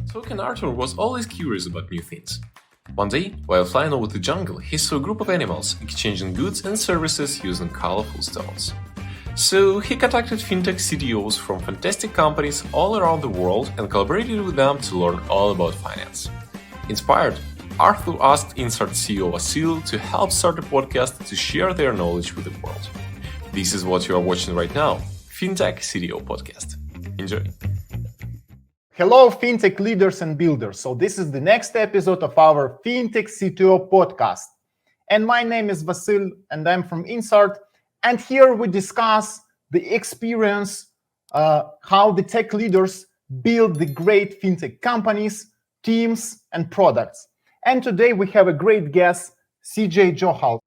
Token Arthur was always curious about new things. One day, while flying over the jungle, he saw a group of animals exchanging goods and services using colorful stones. So he contacted Fintech CTOs from fantastic companies all around the world and collaborated with them to learn all about finance. Inspired, Arthur asked Insert CEO Vasil to help start a podcast to share their knowledge with the world. This is what you are watching right now, Fintech CTO Podcast. Enjoy. Hello, fintech leaders and builders. So this is the next episode of our Fintech CTO Podcast. And my name is Vasil and I'm from Insert. And here we discuss the experience, how the tech leaders build the great fintech companies, teams, and products. And today we have a great guest, CJ Jouhal.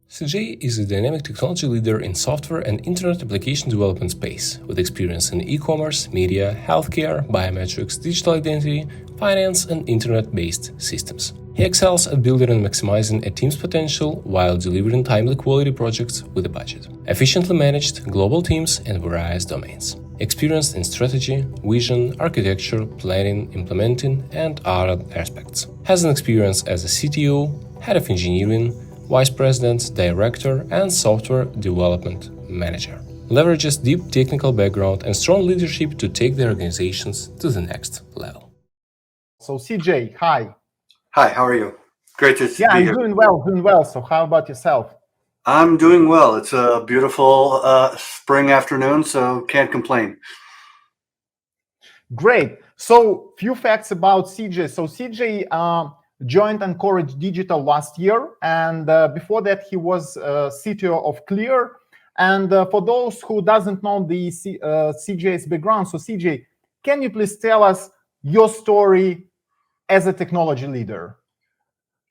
CJ is a dynamic technology leader in software and internet application development space, with experience in e-commerce, media, healthcare, biometrics, digital identity, finance, and internet-based systems. He excels at building and maximizing a team's potential while delivering timely quality projects with a budget. Efficiently managed global teams in various domains. Experienced in strategy, vision, architecture, planning, implementing, and other aspects. Has an experience as a CTO, head of engineering, Vice President, Director, and Software Development Manager. Leverages deep technical background and strong leadership to take their organizations to the next level. So CJ, hi. Hi, how are you? Great to see you. Yeah, I'm doing well. So how about yourself? I'm doing well. It's a beautiful spring afternoon, so can't complain. Great. So few facts about CJ. So CJ joined Anchorage Digital last year, and before that he was CTO of Clear. And for those who doesn't know the CJ's background, so CJ, can you please tell us your story as a technology leader?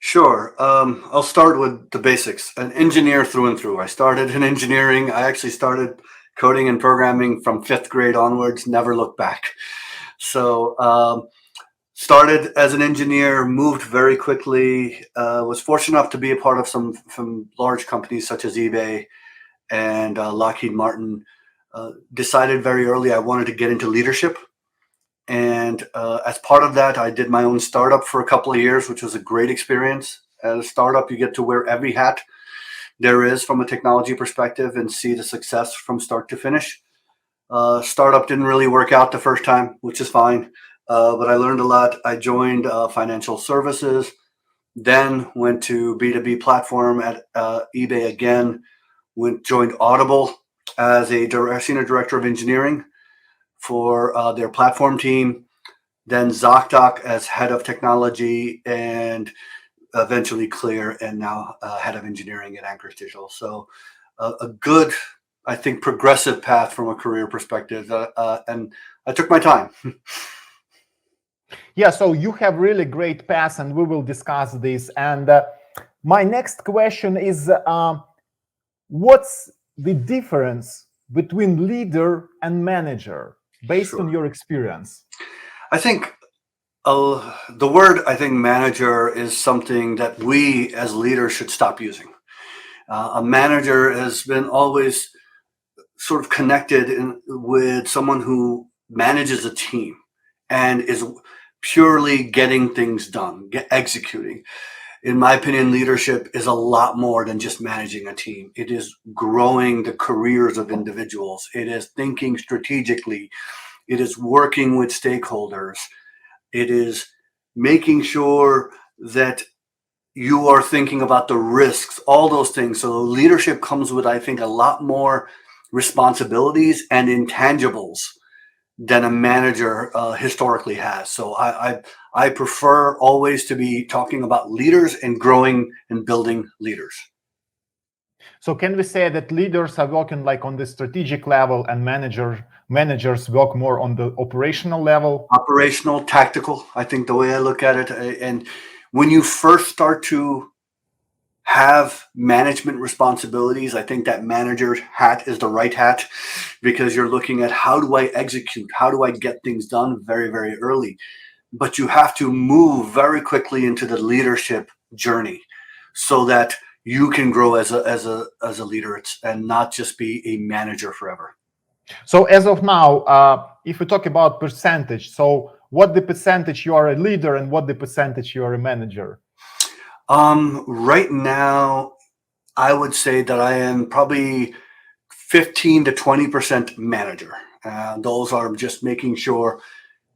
Sure. I'll start with the basics. An engineer through and through. I started in engineering. I actually started coding and programming from 5th grade onwards, never looked back. So started as an engineer, moved very quickly, was fortunate enough to be a part of some large companies such as eBay and Lockheed Martin. Decided very early I wanted to get into leadership. And as part of that, I did my own startup for a couple of years, which was a great experience. At a startup, you get to wear every hat there is from a technology perspective and see the success from start to finish. Startup didn't really work out the first time, which is fine. But I learned a lot. I joined financial services, then went to B2B platform at eBay again, joined Audible as a senior director of engineering for their platform team, then ZocDoc as head of technology, and eventually Clear, and now head of engineering at Anchorage Digital. So a good, I think, progressive path from a career perspective, and I took my time. Yeah, so you have really great path, and we will discuss this. And my next question is, what's the difference between leader and manager based on your experience? I think the word, manager is something that we as leaders should stop using. A manager has been always sort of connected with someone who manages a team and is purely getting things done, executing. In my opinion, leadership is a lot more than just managing a team. It is growing the careers of individuals. It is thinking strategically. It is working with stakeholders. It is making sure that you are thinking about the risks, all those things. So leadership comes with, I think, a lot more responsibilities and intangibles than a manager historically has. So I prefer always to be talking about leaders and growing and building leaders. So can we say that leaders are working like on the strategic level and managers work more on the operational level? Operational, tactical, I think the way I look at it. And when you first start to have management responsibilities, I think that manager hat is the right hat, because you're looking at how do I execute? How do I get things done very, very early? But you have to move very quickly into the leadership journey so that you can grow as a leader and not just be a manager forever. So as of now, if we talk about percentage, so what the percentage you are a leader and what the percentage you are a manager? Right now, I would say that I am probably 15 to 20% manager. Those are just making sure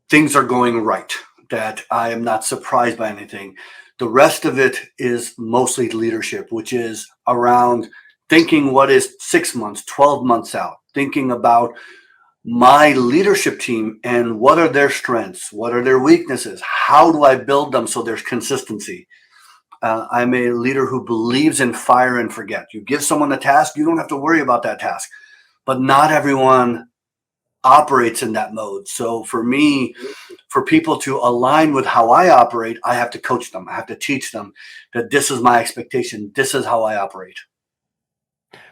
things are going right, that I am not surprised by anything. The rest of it is mostly leadership, which is around thinking what is 6 months, 12 months out, thinking about my leadership team and what are their strengths, what are their weaknesses, how do I build them so there's consistency. I'm a leader who believes in fire and forget. You give someone a task, you don't have to worry about that task. But not everyone operates in that mode. So for me, for people to align with how I operate, I have to coach them. I have to teach them that this is my expectation. This is how I operate.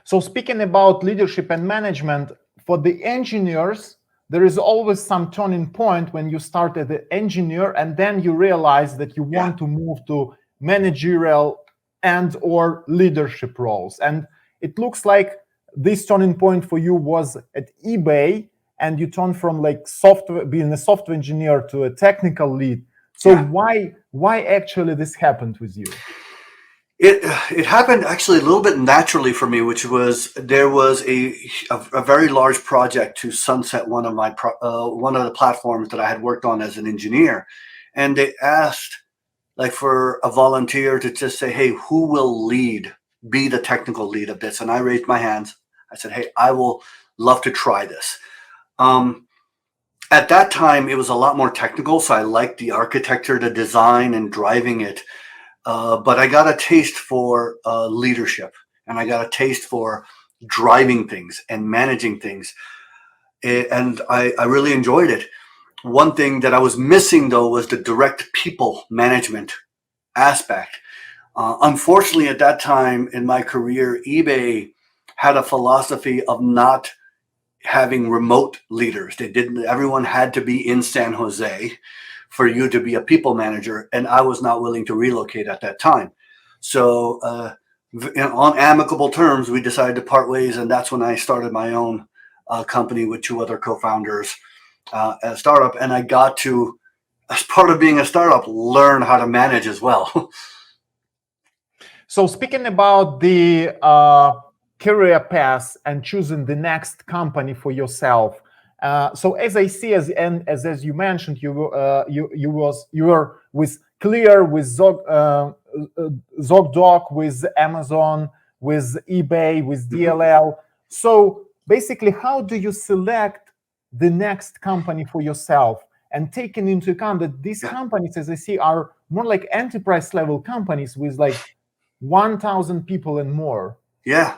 So speaking about leadership and management, for the engineers, there is always some turning point when you start as an engineer and then you realize that you want to move to managerial and or leadership roles. And it looks like this turning point for you was at eBay, and you turned from like being a software engineer to a technical lead. So why actually this happened with you? It happened actually a little bit naturally for me, which was there was a very large project to sunset one of the platforms that I had worked on as an engineer, and they asked like for a volunteer to just say, hey, who will be the technical lead of this? And I raised my hands. I said, hey, I will love to try this. At that time, it was a lot more technical, so I liked the architecture, the design, and driving it. But I got a taste for leadership, and I got a taste for driving things and managing things. And I really enjoyed it. One thing that I was missing, though, was the direct people management aspect. Unfortunately, at that time in my career, eBay had a philosophy of not having remote leaders. Everyone had to be in San Jose for you to be a people manager, and I was not willing to relocate at that time. So on amicable terms, we decided to part ways, and that's when I started my own company with two other co-founders at a startup. And I got to, as part of being a startup, learn how to manage as well. So speaking about the career path and choosing the next company for yourself, so as I see, as you mentioned, you were with Clear, with ZocDoc, with Amazon, with eBay, with DLL. So basically, how do you select the next company for yourself? And taking into account that these companies, as I see, are more like enterprise level companies with like 1,000 people and more. Yeah.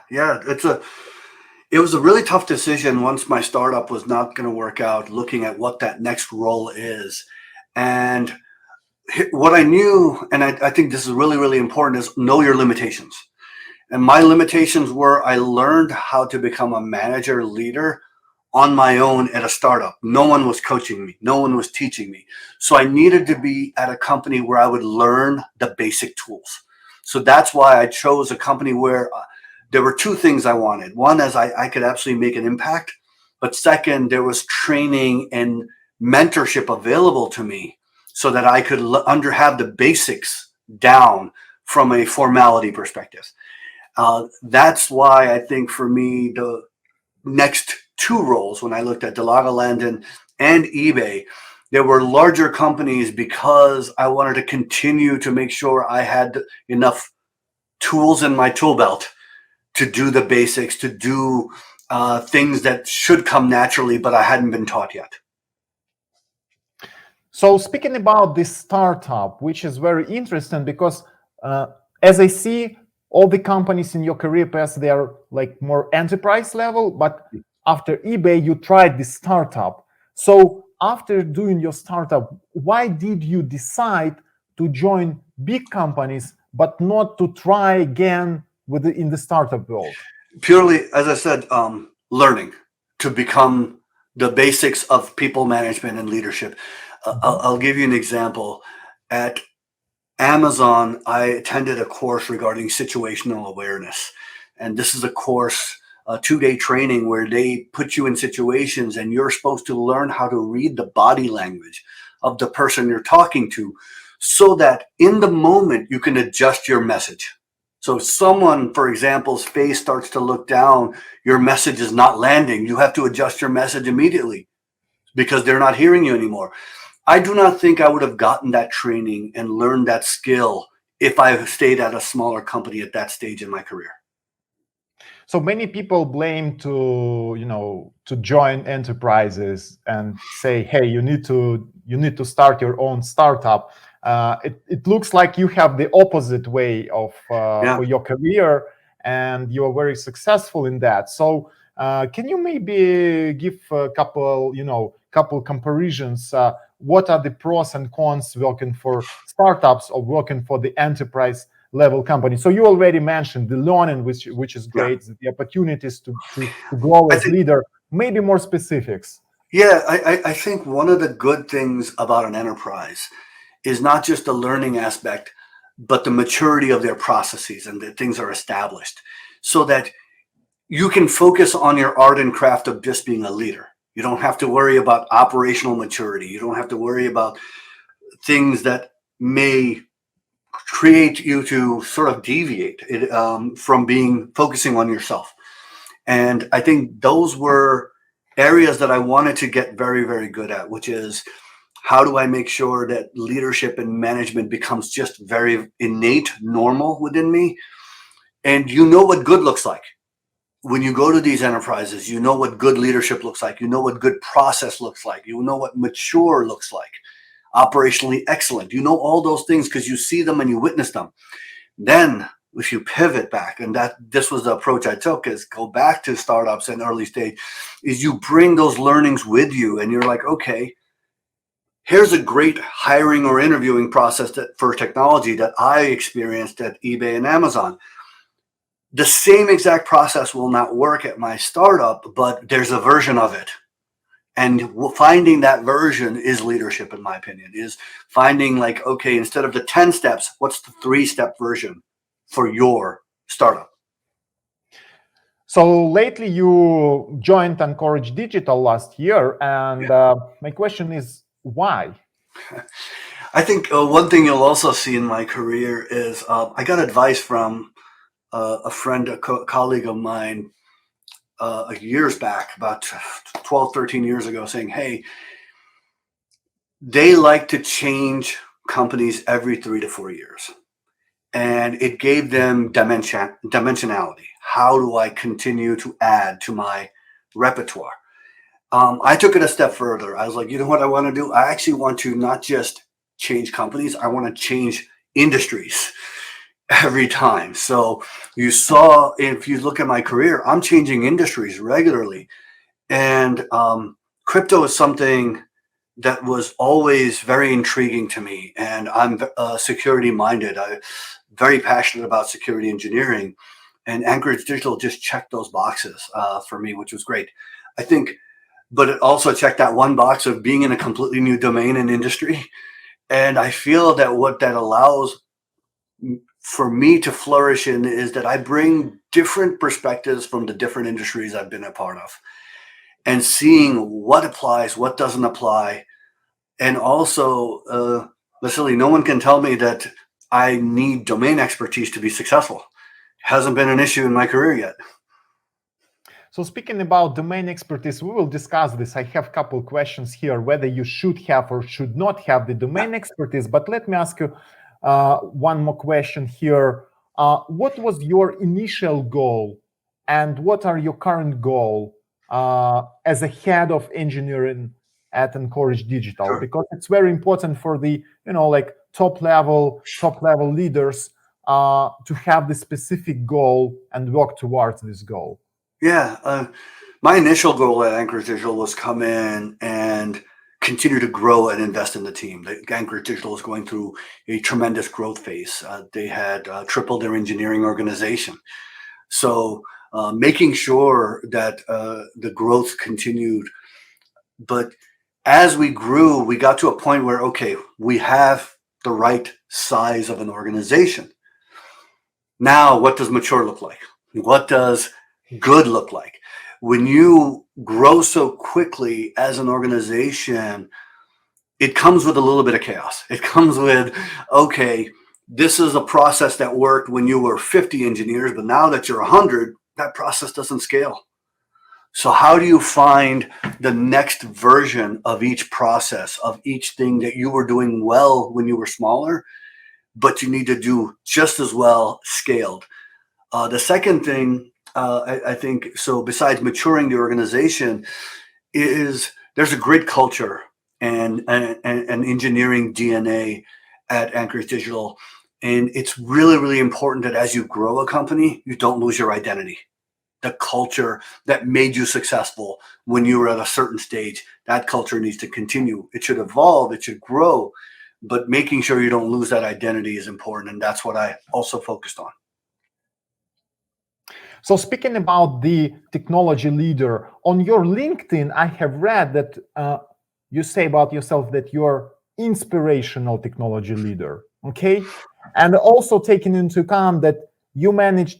It was a really tough decision once my startup was not going to work out, looking at what that next role is. And what I knew, and I think this is really, really important, is know your limitations. And my limitations were I learned how to become a manager leader on my own at a startup. No one was coaching me. No one was teaching me. So I needed to be at a company where I would learn the basic tools. So that's why I chose a company where there were two things I wanted. One is I could absolutely make an impact. But second, there was training and mentorship available to me so that I could have the basics down from a formality perspective. That's why I think for me, the next two roles, when I looked at Delaga and eBay, there were larger companies because I wanted to continue to make sure I had enough tools in my tool belt to do the basics, to do things that should come naturally, but I hadn't been taught yet. So speaking about this startup, which is very interesting because as I see, all the companies in your career path, they are like more enterprise level, but after eBay, you tried this startup. So after doing your startup, why did you decide to join big companies, but not to try again in the startup world? Purely, as I said, learning to become the basics of people management and leadership. I'll give you an example. At Amazon, I attended a course regarding situational awareness. And this is a course, a 2-day training where they put you in situations and you're supposed to learn how to read the body language of the person you're talking to, so that in the moment you can adjust your message. So if someone, for example's face starts to look down, your message is not landing, you have to adjust your message immediately because they're not hearing you anymore. I do not think I would have gotten that training and learned that skill if I stayed at a smaller company at that stage in my career. So many people blame to join enterprises and say, hey, you need to start your own startup. It looks like you have the opposite way of for your career, and you're very successful in that. So can you maybe give a couple comparisons? What are the pros and cons working for startups or working for the enterprise level company? So you already mentioned the learning, which is great, the opportunities to grow as leader. Maybe more specifics. Yeah, I think one of the good things about an enterprise is not just the learning aspect, but the maturity of their processes and that things are established so that you can focus on your art and craft of just being a leader. You don't have to worry about operational maturity. You don't have to worry about things that may create you to sort of deviate from focusing on yourself. And I think those were areas that I wanted to get very, very good at, which is how do I make sure that leadership and management becomes just very innate, normal within me? And you know what good looks like. When you go to these enterprises, you know what good leadership looks like. You know what good process looks like. You know what mature looks like. Operationally excellent. You know all those things because you see them and you witness them. Then if you pivot back, and this was the approach I took, is go back to startups and early stage, is you bring those learnings with you and you're like, okay, here's a great hiring or interviewing process for technology that I experienced at eBay and Amazon. The same exact process will not work at my startup, but there's a version of it. And finding that version is leadership, in my opinion, is finding like, okay, instead of the 10 steps, what's the 3-step version for your startup? So lately you joined Anchorage Digital last year. And my question is, why? I think one thing you'll also see in my career is I got advice from a friend, a colleague of mine, years back, about 12, 13 years ago, saying, hey, they like to change companies every 3 to 4 years. And it gave them dimensionality. How do I continue to add to my repertoire? I took it a step further. I was like, you know what I want to do? I actually want to not just change companies. I want to change industries every time. So you saw, if you look at my career, I'm changing industries regularly. And crypto is something that was always very intriguing to me. And I'm security minded. I'm very passionate about security engineering. And Anchorage Digital just checked those boxes for me, which was great. I think, but it also checked that one box of being in a completely new domain and industry. And I feel that what that allows for me to flourish in is that I bring different perspectives from the different industries I've been a part of and seeing what applies, what doesn't apply. And also, Vasily, no one can tell me that I need domain expertise to be successful. Hasn't been an issue in my career yet. So speaking about domain expertise, we will discuss this. I have a couple questions here, whether you should have or should not have the domain expertise. But let me ask you one more question here. What was your initial goal and what are your current goal as a head of engineering at Anchorage Digital? Sure. Because it's very important for the, like top level leaders to have the specific goal and work towards this goal. Yeah. My initial goal at Anchorage Digital was come in and continue to grow and invest in the team. Anchorage Digital is going through a tremendous growth phase. They had tripled their engineering organization. So making sure that the growth continued. But as we grew, we got to a point where, okay, we have the right size of an organization. Now, what does mature look like? What does good look like? When you grow so quickly as an organization, it comes with a little bit of chaos. It comes with, okay, this is a process that worked when you were 50 engineers, but now that you're 100, that process doesn't scale. So how do you find the next version of each process, of each thing that you were doing well when you were smaller, but you need to do just as well scaled? The second thing, I think, so besides maturing the organization, is there's a great culture and engineering DNA at Anchorage Digital. And it's really, really important that as you grow a company, you don't lose your identity. The culture that made you successful when you were at a certain stage, that culture needs to continue. It should evolve, it should grow, but making sure you don't lose that identity is important. And that's what I also focused on. So speaking about the technology leader, on your LinkedIn, I have read that you say about yourself that you're inspirational technology leader, okay? And also taking into account that you manage,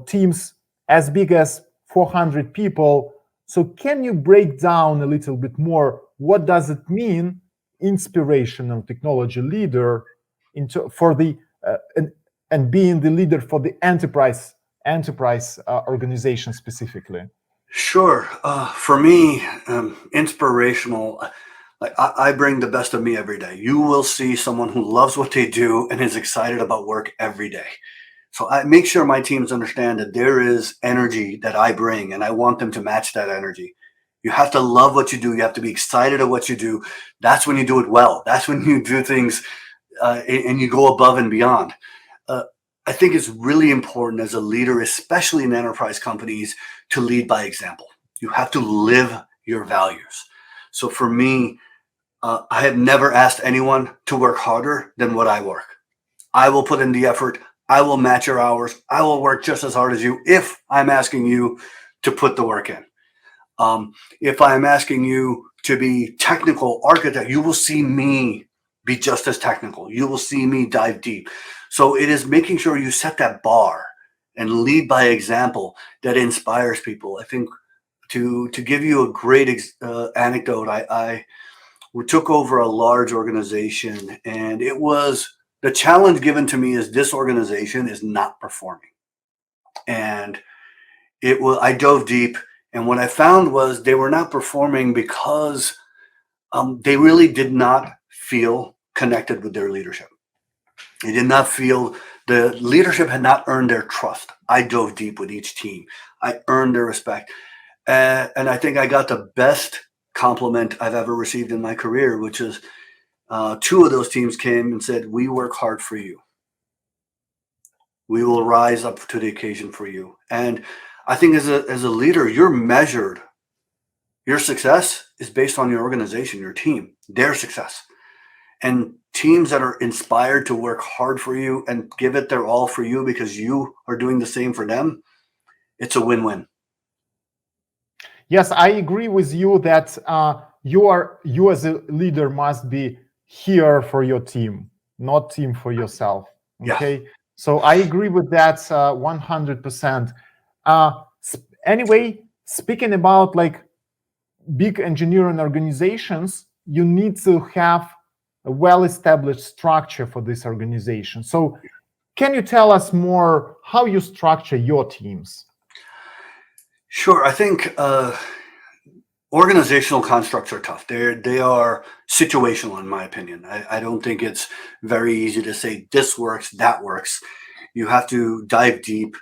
teams as big as 400 people. So can you break down a little bit more, what does it mean, inspirational technology leader, for the and being the leader for the enterprise organization specifically? Sure. For me, inspirational, like I bring the best of me every day. You will see someone who loves what they do and is excited about work every day. So I make sure my teams understand that there is energy that I bring, and I want them to match that energy. You have to love what you do. You have to be excited at what you do. That's when you do it well. That's when you do things and you go above and beyond. I think it's really important as a leader, especially in enterprise companies, to lead by example. You have to live your values. So for me, I have never asked anyone to work harder than what I work. I will put in the effort. I will match your hours. I will work just as hard as you if I'm asking you to put the work in. If I'm asking you to be technical architect, you will see me be just as technical. You will see me dive deep. So it is making sure you set that bar and lead by example that inspires people. I think to give you a great anecdote, we took over a large organization, and it was the challenge given to me is this organization is not performing. And I dove deep, and what I found was they were not performing because they really did not feel connected with their leadership. They did not feel the leadership had not earned their trust. I dove deep with each team. I earned their respect. And I think I got the best compliment I've ever received in my career, which is two of those teams came and said, "We work hard for you. We will rise up to the occasion for you." And I think as a leader, you're measured. Your success is based on your organization, your team, their success. And teams that are inspired to work hard for you and give it their all for you because you are doing the same for them, it's a win-win. Yes, I agree with you that you as a leader must be here for your team, not team for yourself. Okay, yeah. So I agree with that 100%. Anyway, speaking about like big engineering organizations, you need to have a well-established structure for this organization. So can you tell us more how you structure your teams? Sure. I think organizational constructs are tough. They are situational, in my opinion. I don't think it's very easy to say this works, that works. You have to dive deep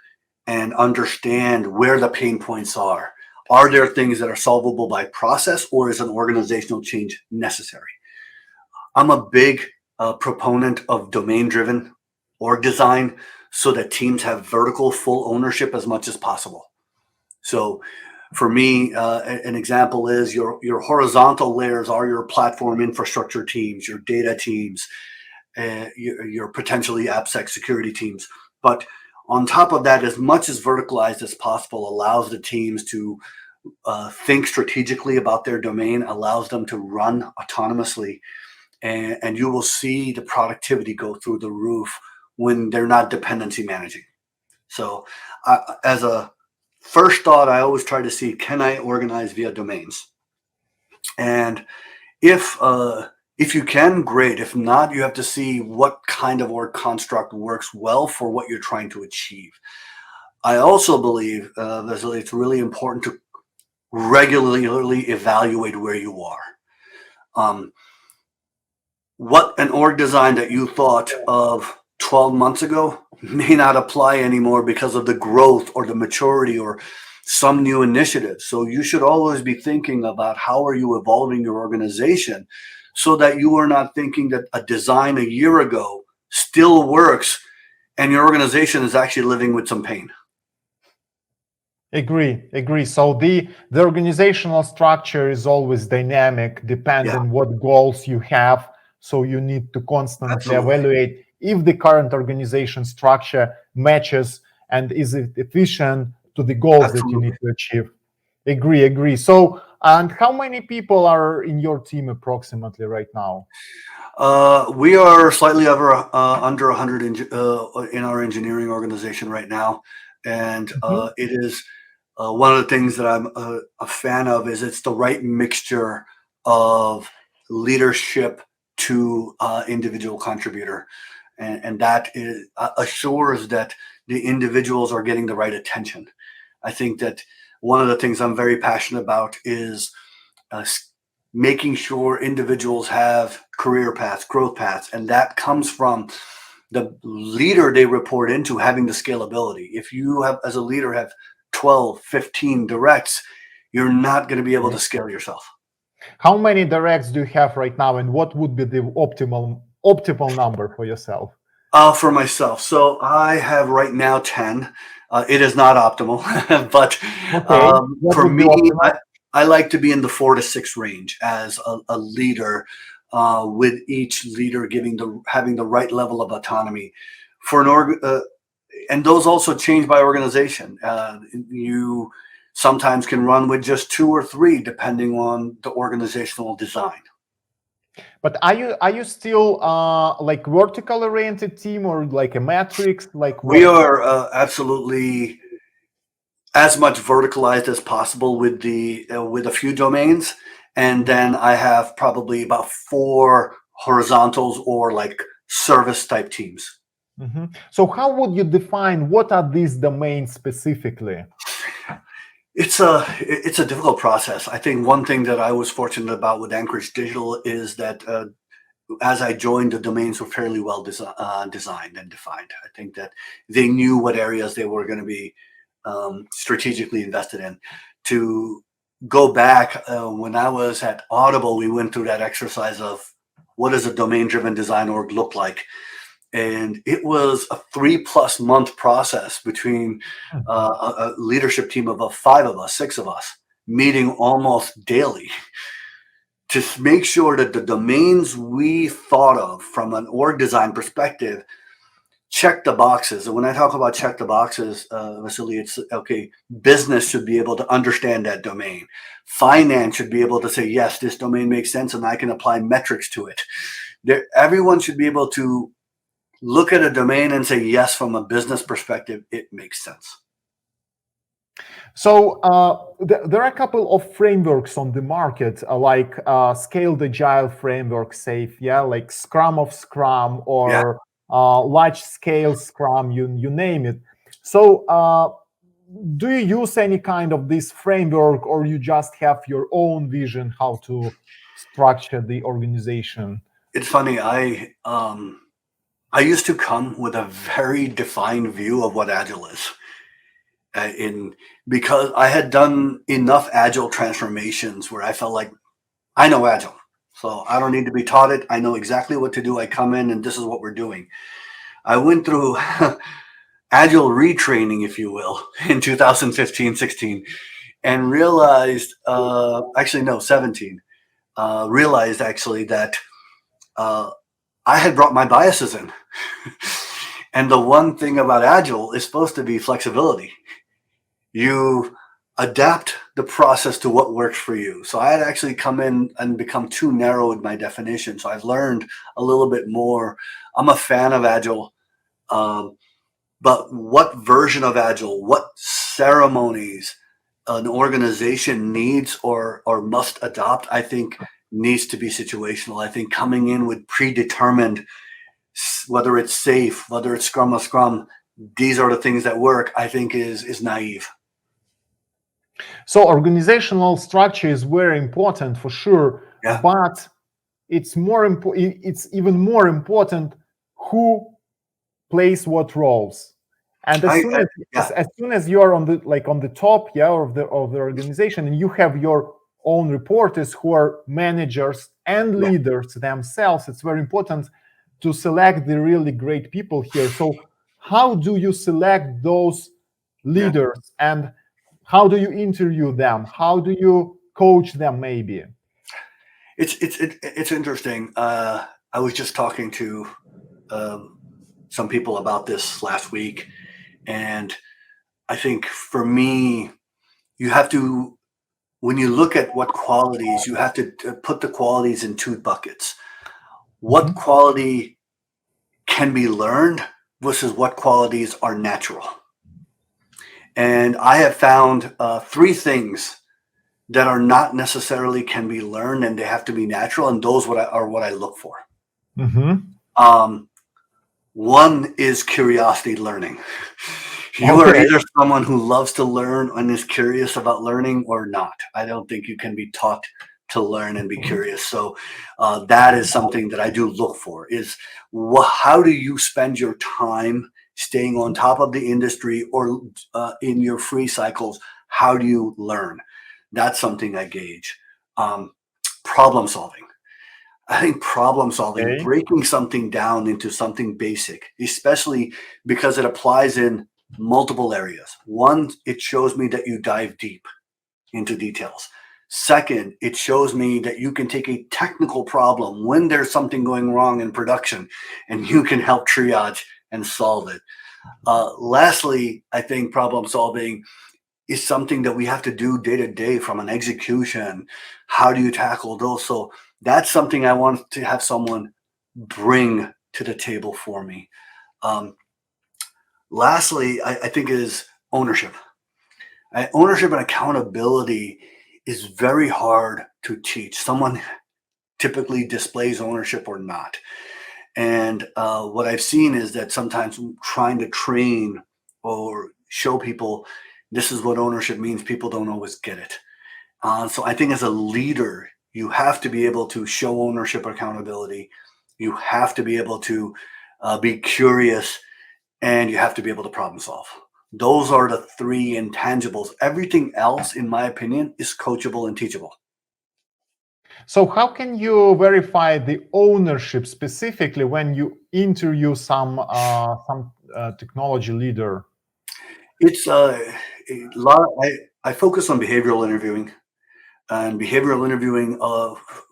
and understand where the pain points are. Are there things that are solvable by process, or is an organizational change necessary? I'm a big proponent of domain-driven org design so that teams have vertical full ownership as much as possible. So for me, an example is your horizontal layers are your platform infrastructure teams, your data teams, your potentially AppSec security teams. But on top of that, as much as verticalized as possible allows the teams to think strategically about their domain, allows them to run autonomously. And you will see the productivity go through the roof when they're not dependency managing. So as a first thought, I always try to see, can I organize via domains? And if If you can, great. If not, you have to see what kind of org construct works well for what you're trying to achieve. I also believe, Vasily, it's really important to regularly evaluate where you are. What an org design that you thought of 12 months ago may not apply anymore because of the growth or the maturity or some new initiative. So you should always be thinking about how are you evolving your organization so that you are not thinking that a design a year ago still works and your organization is actually living with some pain. Agree. So the organizational structure is always dynamic, depending what goals you have. So you need to constantly evaluate if the current organization structure matches and is it efficient to the goals that you need to achieve. Agree. So, and how many people are in your team approximately right now? We are slightly under 100 in our engineering organization right now. And it is one of the things that I'm a fan of is it's the right mixture of leadership to individual contributor. And that assures that the individuals are getting the right attention. I think that one of the things I'm very passionate about is making sure individuals have career paths, growth paths, and that comes from the leader they report into having the scalability. If you have, as a leader, have 12, 15 directs, you're not going to be able to scale yourself. How many directs do you have right now, and what would be the optimal number for yourself? For myself, so I have right now 10. It is not optimal, but for me, I like to be in the 4 to 6 range as a leader, with each leader having the right level of autonomy for an org. And those also change by organization. You sometimes can run with just 2 or 3, depending on the organizational design. But are you still like vertical oriented team or like a matrix? Like we are absolutely as much verticalized as possible with a few domains, and then I have probably about 4 horizontals or like service type teams. Mm-hmm. So how would you define what are these domains specifically? It's a difficult process. I think one thing that I was fortunate about with Anchorage Digital is that as I joined, the domains were fairly well designed and defined. I think that they knew what areas they were going to be strategically invested in. To go back, when I was at Audible, we went through that exercise of what does a domain-driven design org look like? And it was a 3+ month process between a leadership team of 5 of us, 6 of us, meeting almost daily to make sure that the domains we thought of from an org design perspective check the boxes. And when I talk about check the boxes, Vasily, it's okay. Business should be able to understand that domain. Finance should be able to say, yes, this domain makes sense and I can apply metrics to it. Everyone should be able to look at a domain and say, yes, from a business perspective, it makes sense. So there are a couple of frameworks on the market, like Scaled Agile framework, SAFe, like Scrum of Scrum, or large scale Scrum, you name it. So do you use any kind of this framework, or you just have your own vision how to structure the organization? It's funny. I used to come with a very defined view of what Agile is. Because I had done enough Agile transformations where I felt like I know Agile, so I don't need to be taught it. I know exactly what to do. I come in and this is what we're doing. I went through Agile retraining, if you will, in 2015, 16, and realized, 17, realized actually that I had brought my biases in. And the one thing about Agile is supposed to be flexibility. You adapt the process to what works for you. So I had actually come in and become too narrow in my definition. So I've learned a little bit more. I'm a fan of Agile, but what version of Agile, what ceremonies an organization needs or must adopt, I think needs to be situational. I think coming in with predetermined, whether it's safe, whether it's Scrum or Scrum, these are the things that work, I think is naive. So organizational structure is very important for sure, Yeah. but it's even more important who plays what roles. And as soon as you are on the top, of the organization, and you have your own reporters who are managers and leaders themselves, it's very important to select the really great people here. So how do you select those leaders, and how do you interview them? How do you coach them? Maybe it's interesting. I was just talking to some people about this last week, and I think for me, you have to, when you look at what qualities, you have to put the qualities in two buckets. What quality can be learned versus what qualities are natural. And I have found three things that are not necessarily can be learned, and they have to be natural, and those are what I look for. One is curiosity learning. You are either someone who loves to learn and is curious about learning or not. I don't think you can be taught to learn and be curious. So that is something that I do look for, is how do you spend your time staying on top of the industry, or in your free cycles, how do you learn? That's something I gauge. Problem solving. I think problem solving, breaking something down into something basic, especially because it applies in multiple areas. One, it shows me that you dive deep into details. Second, it shows me that you can take a technical problem when there's something going wrong in production, and you can help triage and solve it. Lastly, I think problem solving is something that we have to do day to day from an execution. How do you tackle those? So that's something I want to have someone bring to the table for me. Lastly, I think is ownership. Ownership and accountability is very hard to teach. Someone typically displays ownership or not. And what I've seen is that sometimes trying to train or show people this is what ownership means, people don't always get it. So I think as a leader, you have to be able to show ownership, accountability. You have to be able to be curious, and you have to be able to problem solve. Those are the three intangibles. Everything else, in my opinion, is coachable and teachable. So how can you verify the ownership specifically when you interview some technology leader? It's a lot. I focus on behavioral interviewing, and behavioral interviewing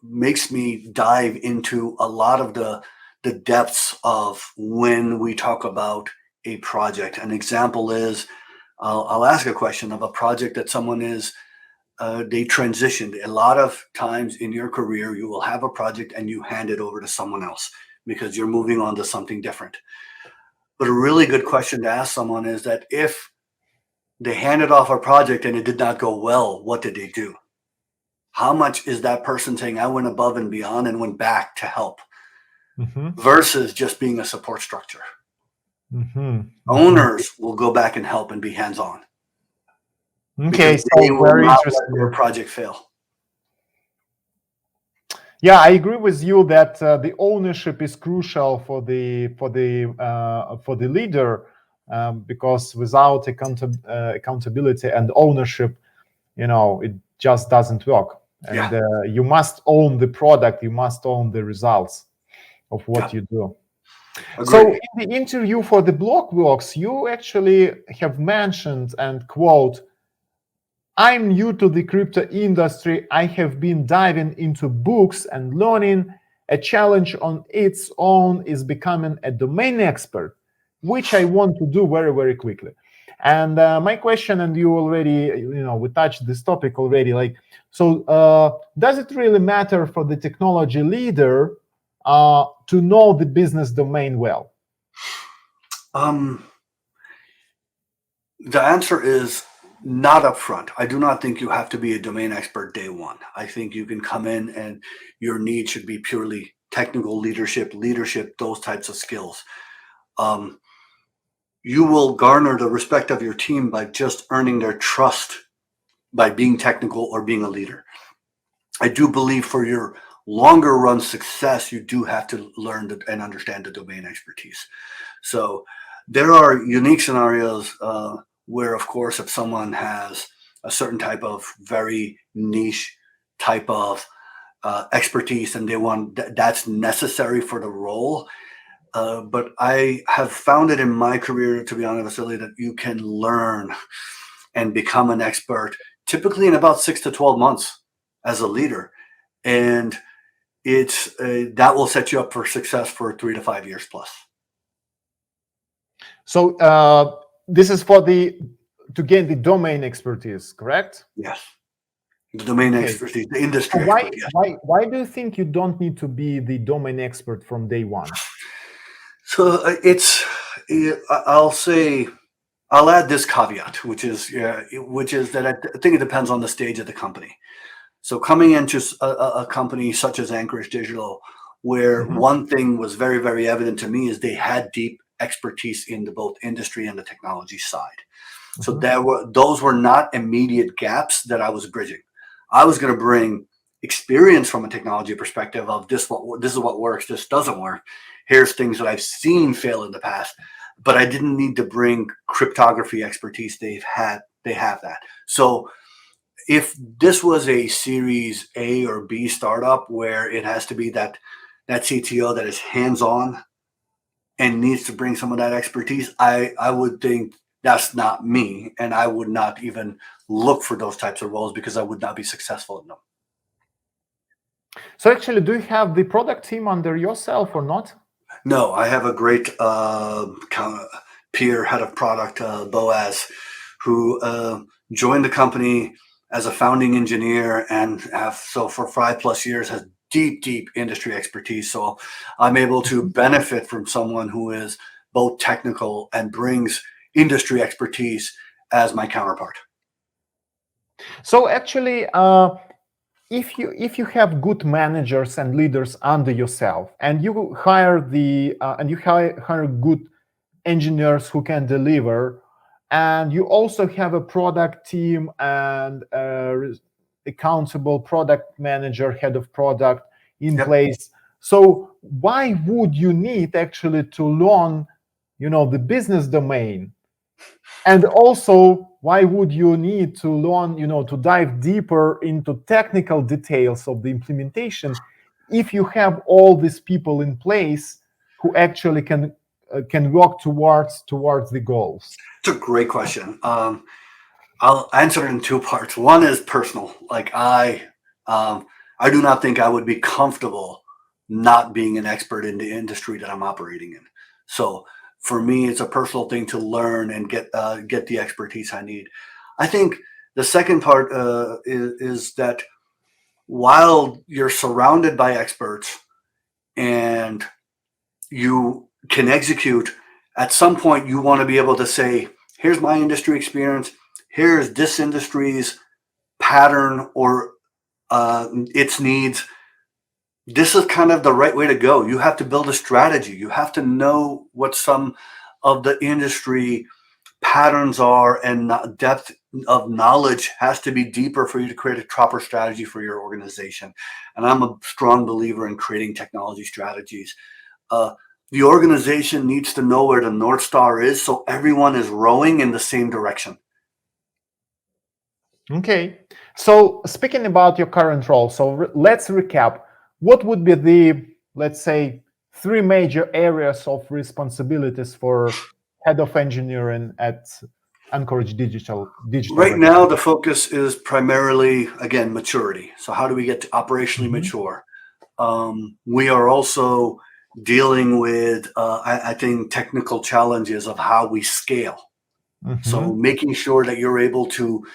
makes me dive into a lot of the depths of when we talk about a project. An example is I'll ask a question of a project that someone is they transitioned. A lot of times in your career, you will have a project and you hand it over to someone else because you're moving on to something different. But a really good question to ask someone is that if they handed off a project and it did not go well, what did they do? How much is that person saying, I went above and beyond and went back to help, versus just being a support structure? Owners will go back and help and be hands-on. Okay, so they will very not interesting. let their project fail. Yeah, I agree with you that the ownership is crucial for the leader, because without accountability and ownership, it just doesn't work. And you must own the product. You must own the results of what you do. Agreed. So in the interview for the Blockworks, you actually have mentioned and quote, I'm new to the crypto industry. I have been diving into books and learning. A challenge on its own is becoming a domain expert, which I want to do very, very quickly. And my question, and you already, we touched this topic already, does it really matter for the technology leader to know the business domain well? The answer is Not upfront. I do not think you have to be a domain expert day one. I think you can come in and your need should be purely technical leadership, those types of skills. You will garner the respect of your team by just earning their trust by being technical or being a leader. I do believe for your longer run success, you do have to learn and understand the domain expertise. So there are unique scenarios where, of course, if someone has a certain type of very niche type of expertise and they want that's necessary for the role. But I have found it in my career, to be honest, Vasily, that you can learn and become an expert typically in about 6 to 12 months as a leader. And it's that will set you up for success for 3 to 5 years plus. So this is to gain the domain expertise, correct? Yes. The domain expertise, the industry So expert, yes. Why do you think you don't need to be the domain expert from day one? So I'll add this caveat, which is that I think it depends on the stage of the company. So coming into a company such as Anchorage Digital, where one thing was very, very evident to me is they had deep expertise in both industry and the technology side. So those were not immediate gaps that I was bridging. I was going to bring experience from a technology perspective of this is what works, this doesn't work. Here's things that I've seen fail in the past, but I didn't need to bring cryptography expertise. They have that. So if this was a Series A or B startup where it has to be that CTO that is hands-on and needs to bring some of that expertise, I would think that's not me, and I would not even look for those types of roles because I would not be successful in them. So actually, do you have the product team under yourself or not? No, I have a great peer head of product, Boaz, who joined the company as a founding engineer and for 5+ years has deep industry expertise. So I'm able to benefit from someone who is both technical and brings industry expertise as my counterpart. So actually, if you have good managers and leaders under yourself, and you hire hire good engineers who can deliver, and you also have a product team and accountable product manager, head of product in place. So why would you need actually to learn, the business domain? And also, why would you need to learn, to dive deeper into technical details of the implementation if you have all these people in place who actually can work towards the goals? It's a great question. I'll answer it in two parts. One is personal. Like I do not think I would be comfortable not being an expert in the industry that I'm operating in. So for me, it's a personal thing to learn and get the expertise I need. I think the second part is that while you're surrounded by experts and you can execute, at some point you want to be able to say, here's my industry experience, here's this industry's pattern or its needs. This is kind of the right way to go. You have to build a strategy. You have to know what some of the industry patterns are, and depth of knowledge has to be deeper for you to create a proper strategy for your organization. And I'm a strong believer in creating technology strategies. The organization needs to know where the North Star is so everyone is rowing in the same direction. Okay. So speaking about your current role, so let's recap. What would be the, let's say, 3 major areas of responsibilities for head of engineering at Anchorage Digital? Right now, the focus is primarily, again, maturity. So how do we get to operationally mature? We are also dealing with, I think, technical challenges of how we scale. So making sure that you're able to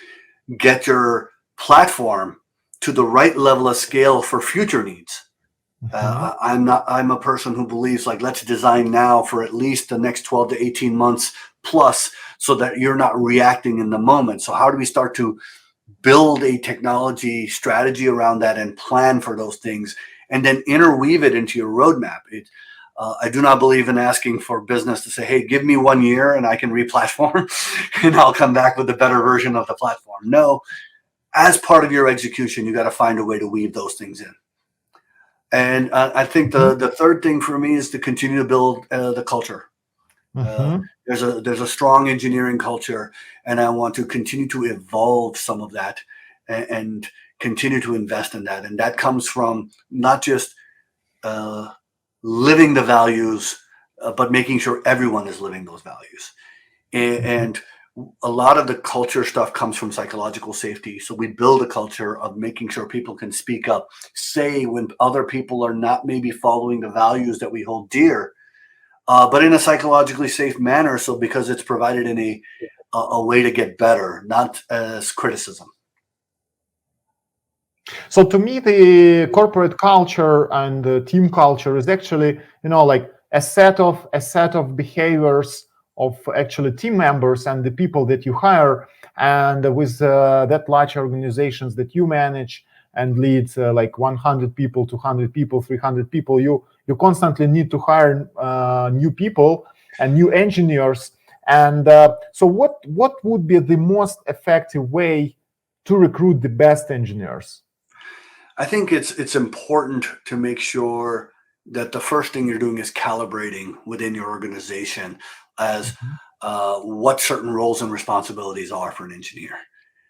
get your platform to the right level of scale for future needs. I'm a person who believes like, let's design now for at least the next 12 to 18 months plus, so that you're not reacting in the moment. So how do we start to build a technology strategy around that and plan for those things, and then interweave it into your roadmap? I do not believe in asking for business to say, hey, give me 1 year and I can re-platform and I'll come back with a better version of the platform. No, as part of your execution, you got to find a way to weave those things in. And I think the third thing for me is to continue to build the culture. There's a strong engineering culture, and I want to continue to evolve some of that and continue to invest in that. And that comes from not just living the values, but making sure everyone is living those values. And a lot of the culture stuff comes from psychological safety. So we build a culture of making sure people can speak up, say when other people are not maybe following the values that we hold dear, but in a psychologically safe manner. So because it's provided in a way to get better, not as criticism. So to me, the corporate culture and the team culture is actually, like a set of behaviors of actually team members and the people that you hire. And with that large organizations that you manage and lead, like 100 people, 200 people, 300 people, you constantly need to hire new people and new engineers. And so what would be the most effective way to recruit the best engineers? I think it's important to make sure that the first thing you're doing is calibrating within your organization as what certain roles and responsibilities are for an engineer,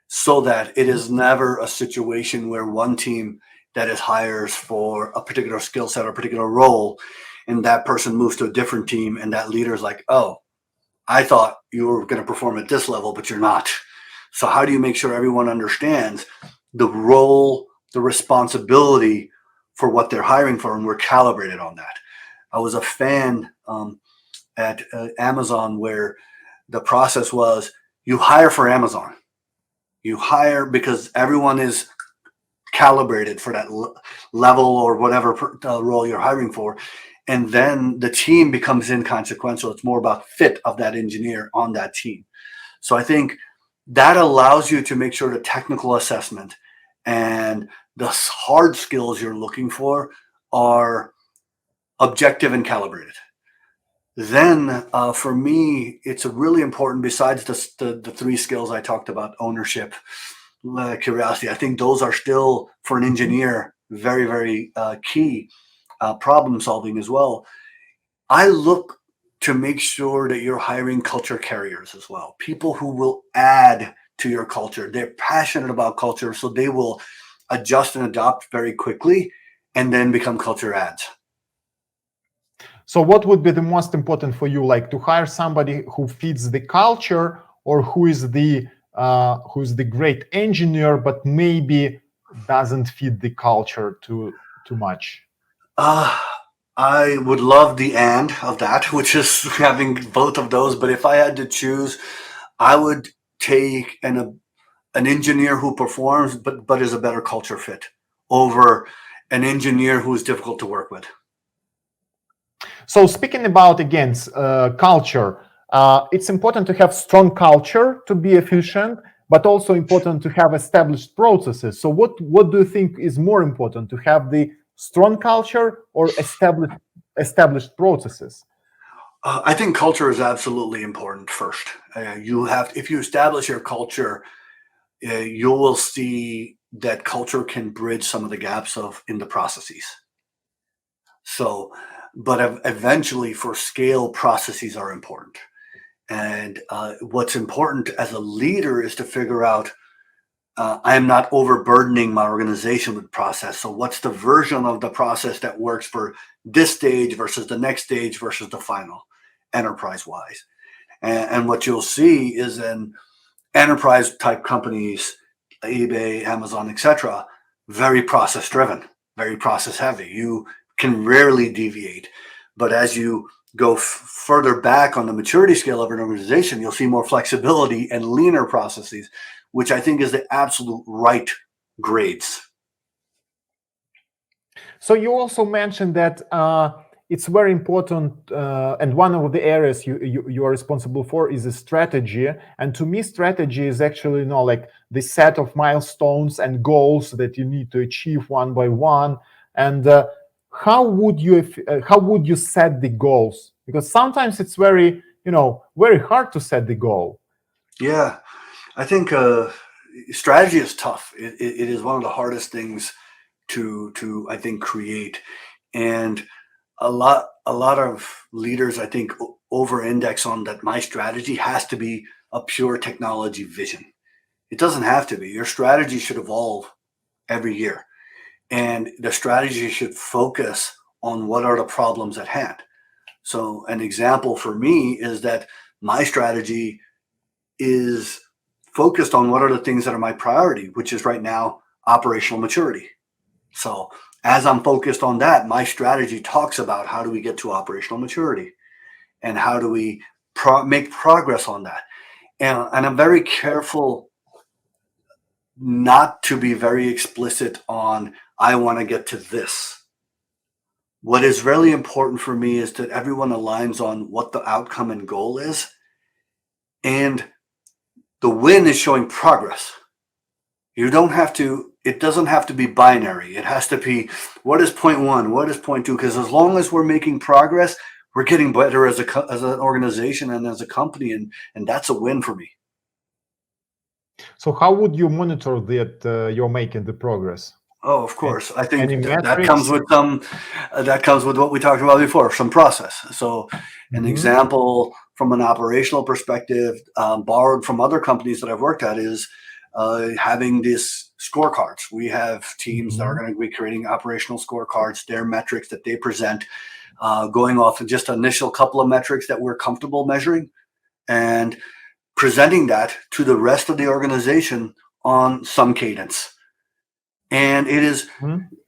so that it is never a situation where one team that is hires for a particular skill set or a particular role, and that person moves to a different team, and that leader is like, oh, I thought you were going to perform at this level, but you're not. So how do you make sure everyone understands the role, the responsibility for what they're hiring for, and we're calibrated on that? I was a fan at Amazon where the process was, you hire for Amazon. You hire because everyone is calibrated for that level or whatever role you're hiring for. And then the team becomes inconsequential. It's more about fit of that engineer on that team. So I think that allows you to make sure the technical assessment and the hard skills you're looking for are objective and calibrated. Then for me, it's really important, besides the three skills I talked about, ownership, curiosity. I think those are still, for an engineer, very, very key. Problem solving as well. I look to make sure that you're hiring culture carriers as well. People who will add to your culture. They're passionate about culture, so they will adjust and adopt very quickly and then become culture adds. So what would be the most important for you, like to hire somebody who fits the culture, or who's the great engineer but maybe doesn't fit the culture too much? I would love the and of that, which is having both of those. But if I had to choose, I would take an engineer who performs but is a better culture fit over an engineer who is difficult to work with. So speaking about, again, culture, it's important to have strong culture to be efficient, but also important to have established processes. So what do you think is more important, to have the strong culture or established processes? I think culture is absolutely important first. If you establish your culture, you will see that culture can bridge some of the gaps in the processes. So, but eventually for scale, processes are important. And what's important as a leader is to figure out, I'm not overburdening my organization with process. So what's the version of the process that works for this stage versus the next stage versus the final, enterprise-wise? And what you'll see is in enterprise type companies, eBay, Amazon, etc., very process driven, very process heavy. You can rarely deviate. But as you go further back on the maturity scale of an organization, you'll see more flexibility and leaner processes, which I think is the absolute right grades. So you also mentioned that it's very important, and one of the areas you are responsible for is a strategy. And to me, strategy is actually, like the set of milestones and goals that you need to achieve one by one. And how would you set the goals? Because sometimes it's very hard to set the goal. Yeah, I think strategy is tough. It is one of the hardest things to I think create, and a lot of leaders I think over index on that. My strategy has to be a pure technology vision. It doesn't have to be. Your strategy should evolve every year, and the strategy should focus on what are the problems at hand. So an example for me is that my strategy is focused on what are the things that are my priority, which is right now operational maturity. So as I'm focused on that, my strategy talks about how do we get to operational maturity and how do we make progress on that. And I'm very careful not to be very explicit on, I want to get to this. What is really important for me is that everyone aligns on what the outcome and goal is. And the win is showing progress. It doesn't have to be binary. It has to be, what is point one? What is point two? Because as long as we're making progress, we're getting better as an organization and as a company. And that's a win for me. So how would you monitor that you're making the progress? Oh, of course. I think that metrics? comes with what we talked about before, some process. So an example from an operational perspective, borrowed from other companies that I've worked at, is having these scorecards. We have teams that are going to be creating operational scorecards, their metrics that they present, going off of just initial couple of metrics that we're comfortable measuring, and presenting that to the rest of the organization on some cadence. And it is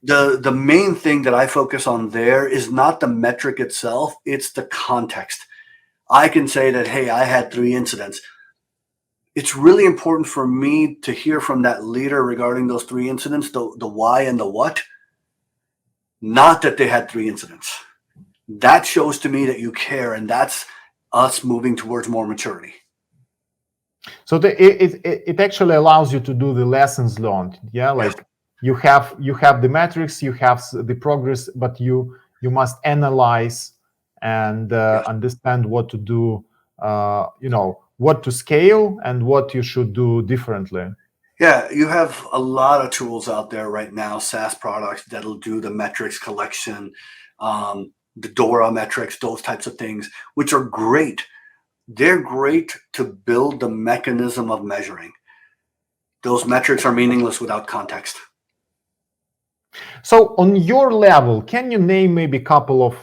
the main thing that I focus on there is not the metric itself, it's the context. I can say that, hey, I had 3 incidents. It's really important for me to hear from that leader regarding those 3 incidents, the why and the what, not that they had 3 incidents. That shows to me that you care, and that's us moving towards more maturity. So it actually allows you to do the lessons learned. Yeah, like yes. you have the metrics, you have the progress, but you must analyze and understand what to do. What to scale and what you should do differently. Yeah, you have a lot of tools out there right now, SaaS products that'll do the metrics collection, the DORA metrics, those types of things, which are great. They're great to build the mechanism of measuring. Those metrics are meaningless without context. So on your level, can you name maybe a couple of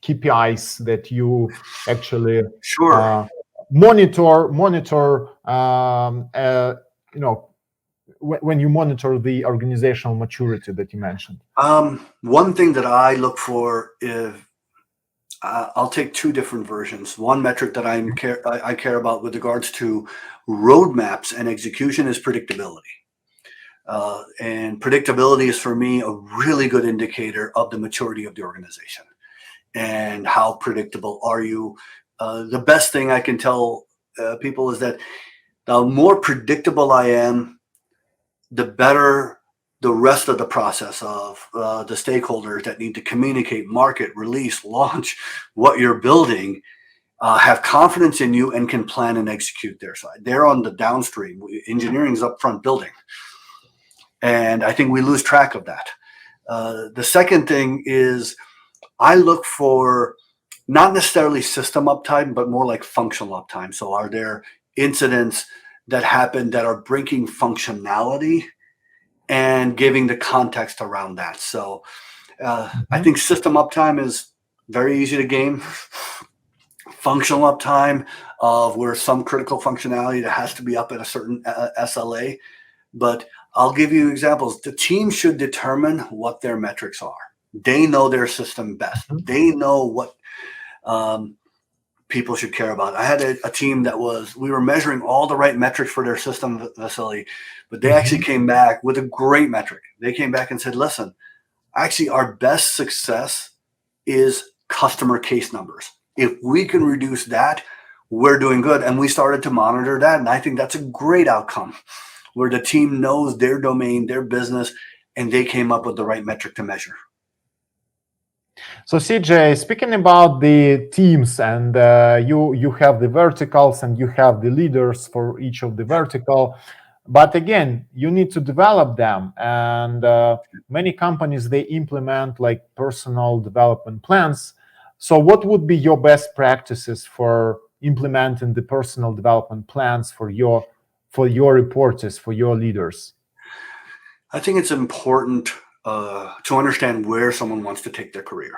KPIs that you actually monitor when you monitor the organizational maturity that you mentioned? One thing that I look for is I'll take 2 different versions. One metric that I care about with regards to roadmaps and execution is predictability. And predictability is for me a really good indicator of the maturity of the organization. And how predictable are you? The best thing I can tell people is that the more predictable I am, the better the rest of the process of the stakeholders that need to communicate, market, release, launch what you're building, have confidence in you and can plan and execute their side. They're on the downstream. Engineering is upfront building. And I think we lose track of that. The second thing is I look for not necessarily system uptime, but more like functional uptime. So are there incidents that happen that are bringing functionality and giving the context around that? So I think system uptime is very easy to game. Functional uptime of where some critical functionality that has to be up at a certain SLA. But I'll give you examples. The team should determine what their metrics are. They know their system best. They know what people should care about. I had a team we were measuring all the right metrics for their system facility, but they actually came back with a great metric. They came back and said, listen, Actually, our best success is customer case numbers. If we can reduce that, we're doing good. And we started to monitor that. And I think that's a great outcome where the team knows their domain, their business, and they came up with the right metric to measure. So CJ, speaking about the teams, and you have the verticals and you have the leaders for each of the vertical, but again, you need to develop them. And many companies, they implement like personal development plans. So what would be your best practices for implementing the personal development plans for your reporters, for your leaders? I think it's important to understand where someone wants to take their career.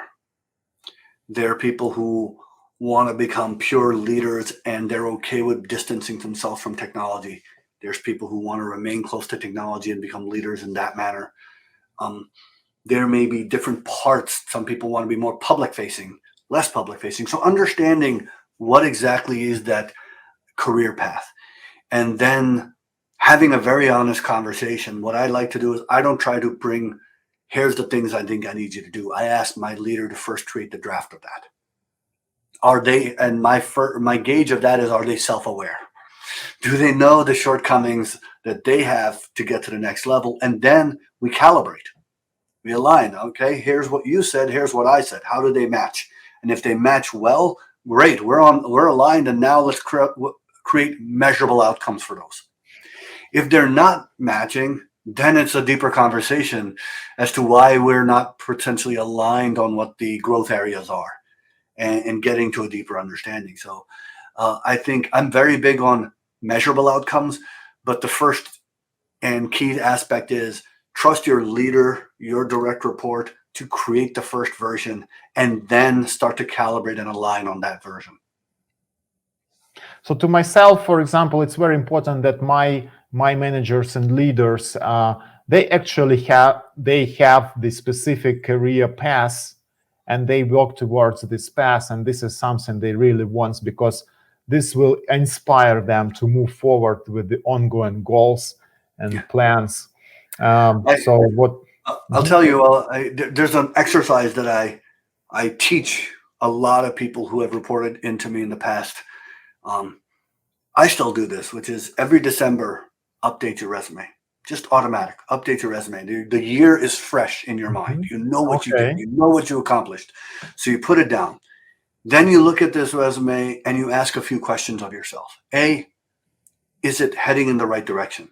There are people who want to become pure leaders and they're okay with distancing themselves from technology. There's people who want to remain close to technology and become leaders in that manner. There may be different parts. Some people want to be more public facing, less public facing. So understanding what exactly is that career path, and then having a very honest conversation. What I like to do is I don't try to bring, here's the things I think I need you to do. I ask my leader to first create the draft of that. Are they, and my gauge of that is, are they self-aware? Do they know the shortcomings that they have to get to the next level? And then we calibrate, we align. Okay, here's what you said, here's what I said. How do they match? And if they match well, great, we're aligned. And now let's create measurable outcomes for those. If they're not matching, then it's a deeper conversation as to why we're not potentially aligned on what the growth areas are, and getting to a deeper understanding. So I think I'm very big on measurable outcomes, but the first and key aspect is trust your leader, your direct report, to create the first version and then start to calibrate and align on that version. So to myself, for example, it's very important that my managers and leaders, they actually have the specific career path and they work towards this path. And this is something they really want, because this will inspire them to move forward with the ongoing goals and plans. I'll tell you, there's an exercise that I teach a lot of people who have reported into me in the past. I still do this, which is every December, update your resume. Just automatic, update your resume. The year is fresh in your mind. You know what you did. You know what you accomplished. So you put it down. Then you look at this resume and you ask a few questions of yourself. A, is it heading in the right direction?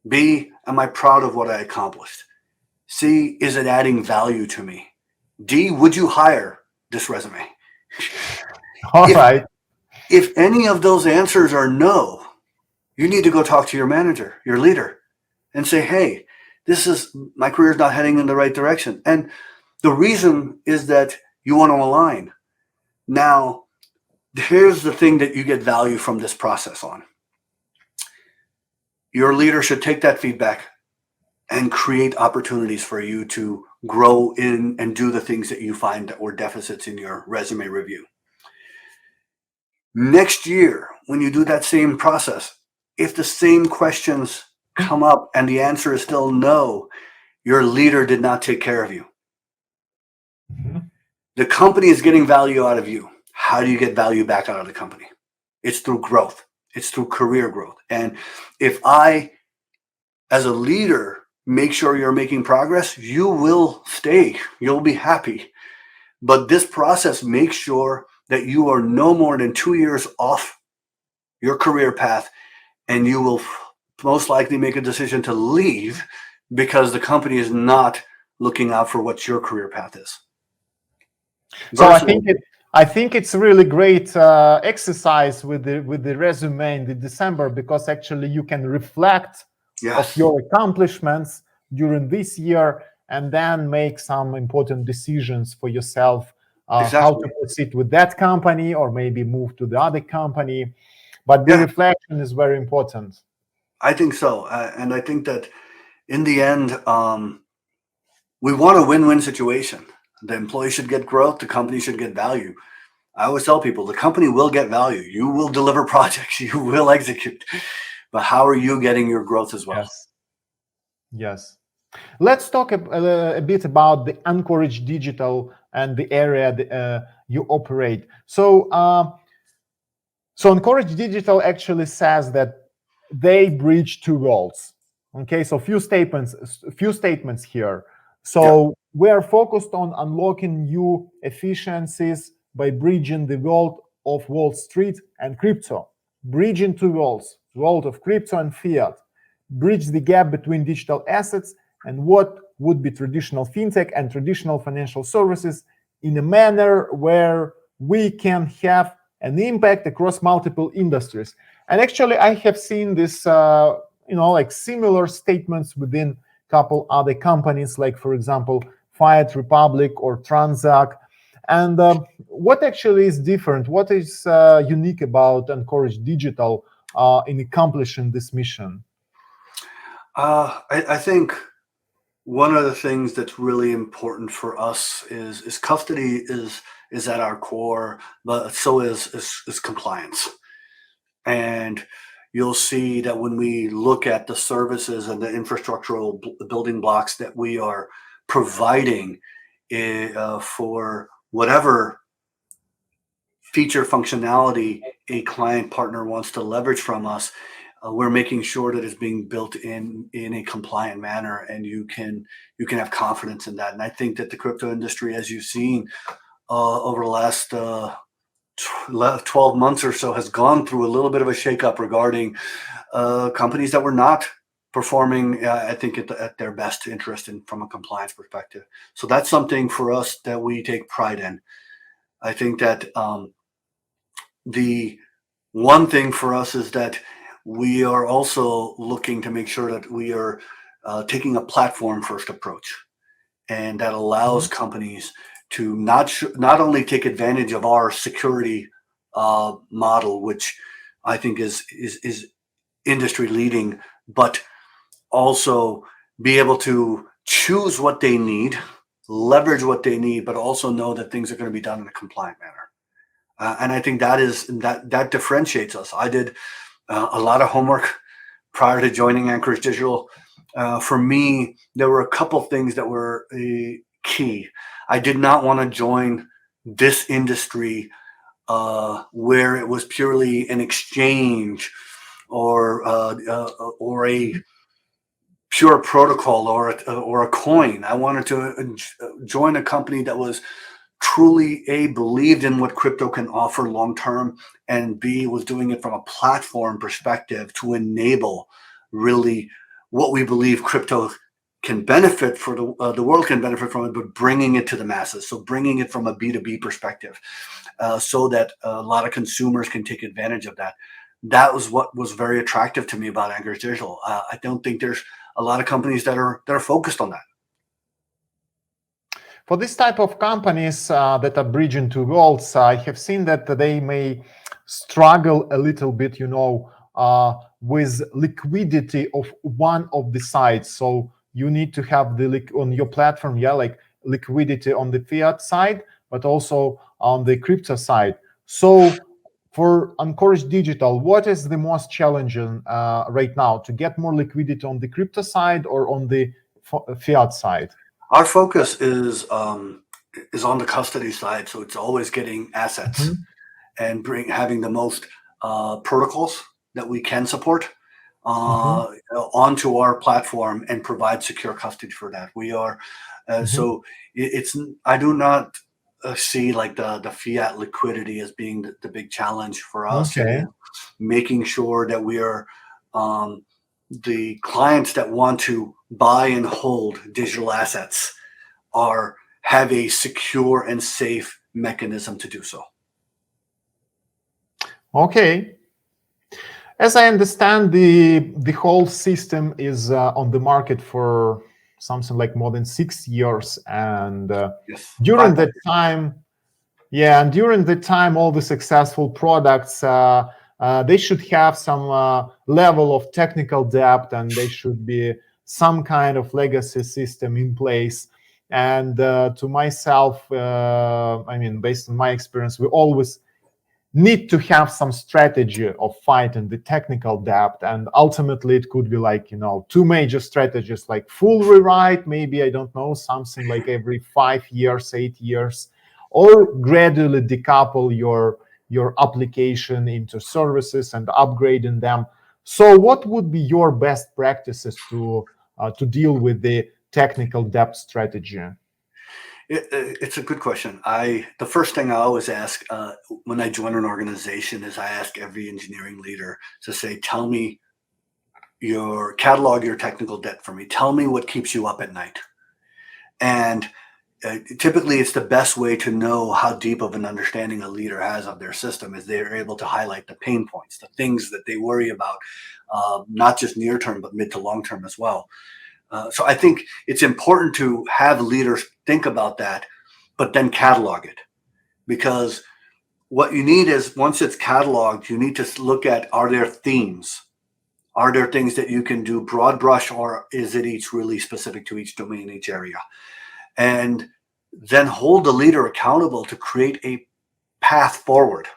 B, am I proud of what I accomplished? C, is it adding value to me? D, would you hire this resume? All right. If any of those answers are no, you need to go talk to your manager, your leader, and say, hey, my career is not heading in the right direction. And the reason is that you want to align. Now, here's the thing that you get value from this process on. Your leader should take that feedback and create opportunities for you to grow in and do the things that you find that were deficits in your resume review. Next year, when you do that same process, if the same questions come up and the answer is still no, your leader did not take care of you. The company is getting value out of you. How do you get value back out of the company? It's through growth. It's through career growth. And if I, as a leader, make sure you're making progress, you will stay. You'll be happy. But this process makes sure that you are no more than 2 years off your career path, and you will most likely make a decision to leave because the company is not looking out for what your career path is. So I think it's really great exercise with the resume in the December, because actually you can reflect of your accomplishments during this year and then make some important decisions for yourself, how to proceed with that company or maybe move to the other company. But the reflection is very important. I think so. And I think that in the end, we want a win-win situation. The employee should get growth. The company should get value. I always tell people the company will get value. You will deliver projects. You will execute. But how are you getting your growth as well? Yes. Let's talk a bit about the Anchorage Digital and the area that, you operate. So Anchorage Digital actually says that they bridge two worlds. Okay, so few statements here. So we are focused on unlocking new efficiencies by bridging the world of Wall Street and crypto. Bridging two worlds, world of crypto and fiat. Bridge the gap between digital assets and what would be traditional fintech and traditional financial services in a manner where we can have an impact across multiple industries. And actually, I have seen this, like similar statements within a couple other companies, like for example, Fiat Republic or Transact. And what actually is different? What is unique about Anchorage Digital in accomplishing this mission? I think one of the things that's really important for us is custody is at our core, but so is compliance. And you'll see that when we look at the services and the infrastructural building blocks that we are providing for whatever feature functionality a client partner wants to leverage from us, we're making sure that it's being built in a compliant manner, and you can have confidence in that. And I think that the crypto industry, as you've seen over the last 12 months or so, has gone through a little bit of a shakeup regarding companies that were not performing, I think, at their best interest from a compliance perspective. So that's something for us that we take pride in. I think that the one thing for us is that we are also looking to make sure that we are taking a platform first approach, and that allows companies to not only take advantage of our security model, which I think is industry leading, but also be able to choose what they need, leverage what they need, but also know that things are going to be done in a compliant manner. And I think that differentiates us. I did a lot of homework prior to joining Anchorage Digital. For me, there were a couple things that were key. I did not want to join this industry where it was purely an exchange or a pure protocol or a coin. I wanted to join a company that was truly believed in what crypto can offer long term, and B, was doing it from a platform perspective to enable really what we believe crypto can benefit for the world can benefit from it, but bringing it to the masses. So bringing it from a B2B perspective, so that a lot of consumers can take advantage of that. That was what was very attractive to me about Anchorage Digital. I don't think there's a lot of companies that are focused on that. For this type of companies that are bridging two worlds, I have seen that they may struggle a little bit, with liquidity of one of the sides. So you need to have on your platform, like liquidity on the fiat side, but also on the crypto side. So for Anchorage Digital, what is the most challenging right now, to get more liquidity on the crypto side or on the fiat side? Our focus is on the custody side, so it's always getting assets and having the most protocols that we can support onto our platform and provide secure custody for that. We are so I do not see like the fiat liquidity as being the big challenge for us. Okay. Making sure that we are the clients that want to buy and hold digital assets have a secure and safe mechanism to do so. Okay. As I understand, the whole system is on the market for something like more than 6 years, and Yes. during that time, all the successful products, they should have some level of technical depth, and they should be some kind of legacy system in place. And to myself, based on my experience, we always need to have some strategy of fighting the technical debt, and ultimately it could be like, two major strategies, like full rewrite, maybe, I don't know, something like every 5 years, 8 years, or gradually decouple your application into services and upgrading them. So what would be your best practices to deal with the technical debt strategy? It's a good question. The first thing I always ask when I join an organization is I ask every engineering leader to say, tell me catalog your technical debt for me. Tell me what keeps you up at night. And typically it's the best way to know how deep of an understanding a leader has of their system is they're able to highlight the pain points, the things that they worry about, not just near term, but mid to long term as well. So I think it's important to have leaders think about that, but then catalog it. Because what you need is, once it's cataloged, you need to look at, are there themes? Are there things that you can do broad brush, or is it each really specific to each domain, each area? And then hold the leader accountable to create a path forward.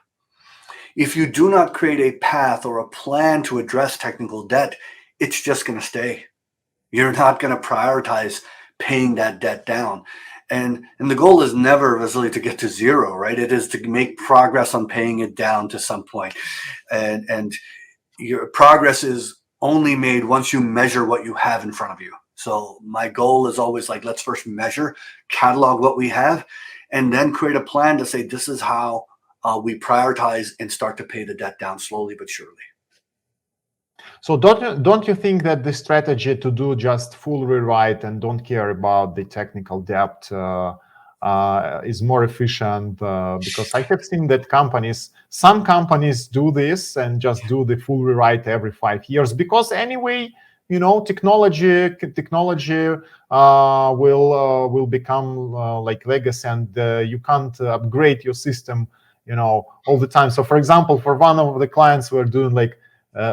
If you do not create a path or a plan to address technical debt, it's just going to stay. You're not going to prioritize paying that debt down. And the goal is never really to get to zero, right? It is to make progress on paying it down to some point. And your progress is only made once you measure what you have in front of you. So my goal is always like, let's first measure, catalog what we have, and then create a plan to say, this is how we prioritize and start to pay the debt down slowly but surely. So don't you think that the strategy to do just full rewrite and don't care about the technical debt is more efficient? Because I have seen that some companies do this and just do the full rewrite every 5 years, because anyway, technology will become like legacy, and you can't upgrade your system, all the time. So for example, for one of the clients, we're doing like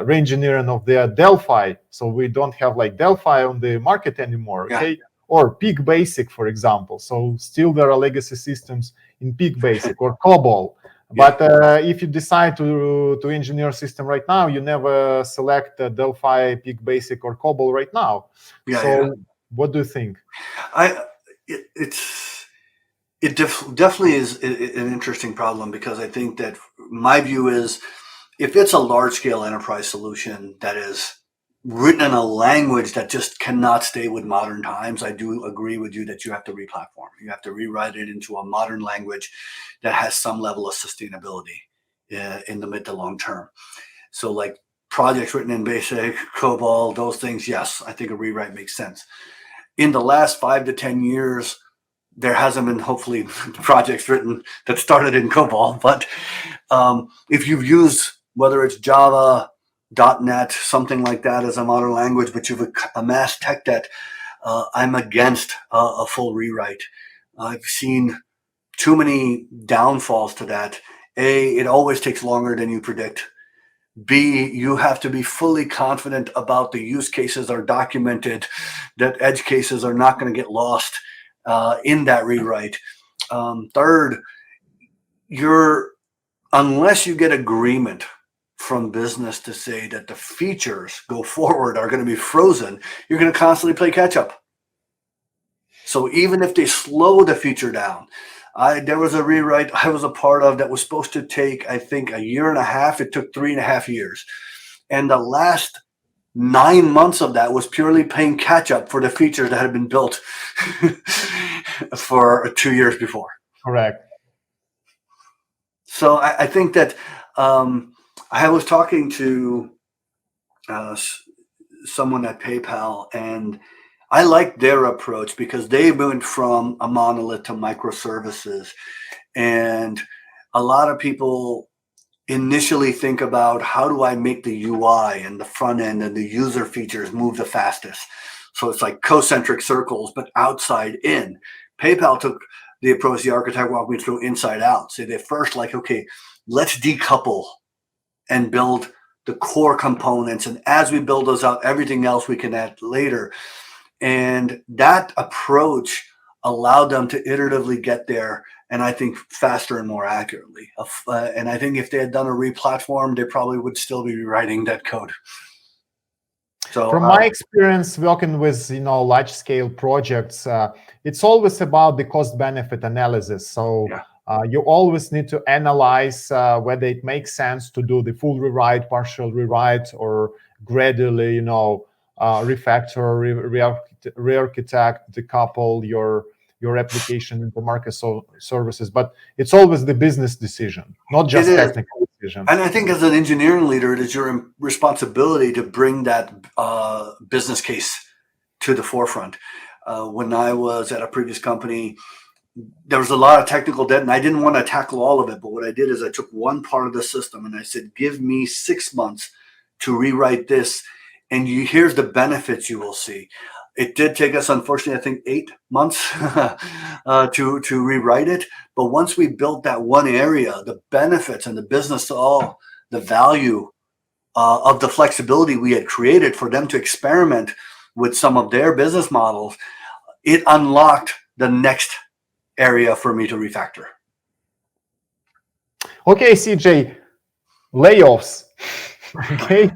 re-engineering of their Delphi, so we don't have like Delphi on the market anymore. Yeah. Okay, or Peak Basic, for example. So still there are legacy systems in Peak Basic or COBOL. But if you decide to engineer a system right now, you never select Delphi, Peak Basic, or COBOL right now. What do you think? It definitely is an interesting problem, because I think that my view is, if it's a large-scale enterprise solution that is written in a language that just cannot stay with modern times, I do agree with you that you have to replatform. You have to rewrite it into a modern language that has some level of sustainability in the mid to long term. So like projects written in Basic, COBOL, those things, yes, I think a rewrite makes sense. In the last 5 to 10 years, there hasn't been, hopefully, projects written that started in COBOL. But if you've used, whether it's Java, .NET, something like that as a modern language, but you've amassed tech debt, I'm against a full rewrite. I've seen too many downfalls to that. A, it always takes longer than you predict. B, you have to be fully confident about the use cases are documented, that edge cases are not going to get lost in that rewrite. Third, unless you get agreement from business to say that the features go forward are going to be frozen, you're going to constantly play catch up. So even if they slow the feature down, there was a rewrite I was a part of that was supposed to take, I think, 1.5 years. It took 3.5 years. And the last 9 months of that was purely playing catch up for the features that had been built for 2 years before. Correct. So I think that I was talking to someone at PayPal, and I liked their approach because they went from a monolith to microservices. And a lot of people initially think about, how do I make the UI and the front end and the user features move the fastest? So it's like concentric circles, but outside in. PayPal took the approach the architect walked me through inside out. So they first like, okay, let's decouple and build the core components. And as we build those out, everything else we can add later. And that approach allowed them to iteratively get there, and I think faster and more accurately. And I think if they had done a re-platform, they probably would still be rewriting that code. So from my experience working with large scale projects, it's always about the cost benefit analysis. So you always need to analyze whether it makes sense to do the full rewrite, partial rewrite, or gradually refactor, re-architect, decouple your application into microservices. But it's always the business decision, not just technical decision. And I think as an engineering leader, it is your responsibility to bring that business case to the forefront. When I was at a previous company, there was a lot of technical debt, and I didn't want to tackle all of it. But what I did is I took one part of the system and I said, give me 6 months to rewrite this, and here's the benefits you will see. It did take us, unfortunately, I think 8 months to rewrite it. But once we built that one area, the benefits and the business, all the value of the flexibility we had created for them to experiment with some of their business models, it unlocked the next area for me to refactor. Okay, CJ, layoffs. Okay,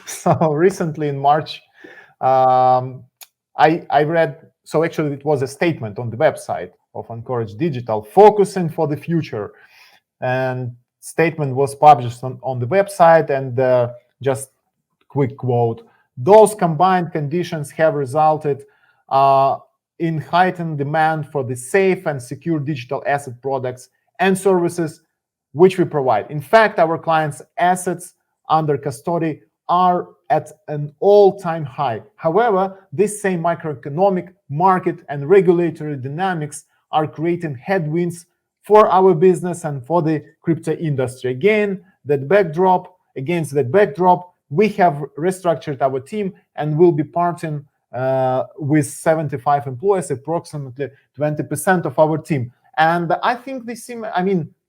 so recently in March, I read, so actually it was a statement on the website of Anchorage Digital, focusing for the future. And statement was published on the website, and just quick quote, those combined conditions have resulted in heightened demand for the safe and secure digital asset products and services which we provide. In fact, our clients' assets under custody are at an all-time high. However, this same macroeconomic, market, and regulatory dynamics are creating headwinds for our business and for the crypto industry. Against that backdrop, we have restructured our team and will be parting with 75 employees, approximately 20% of our team. And I think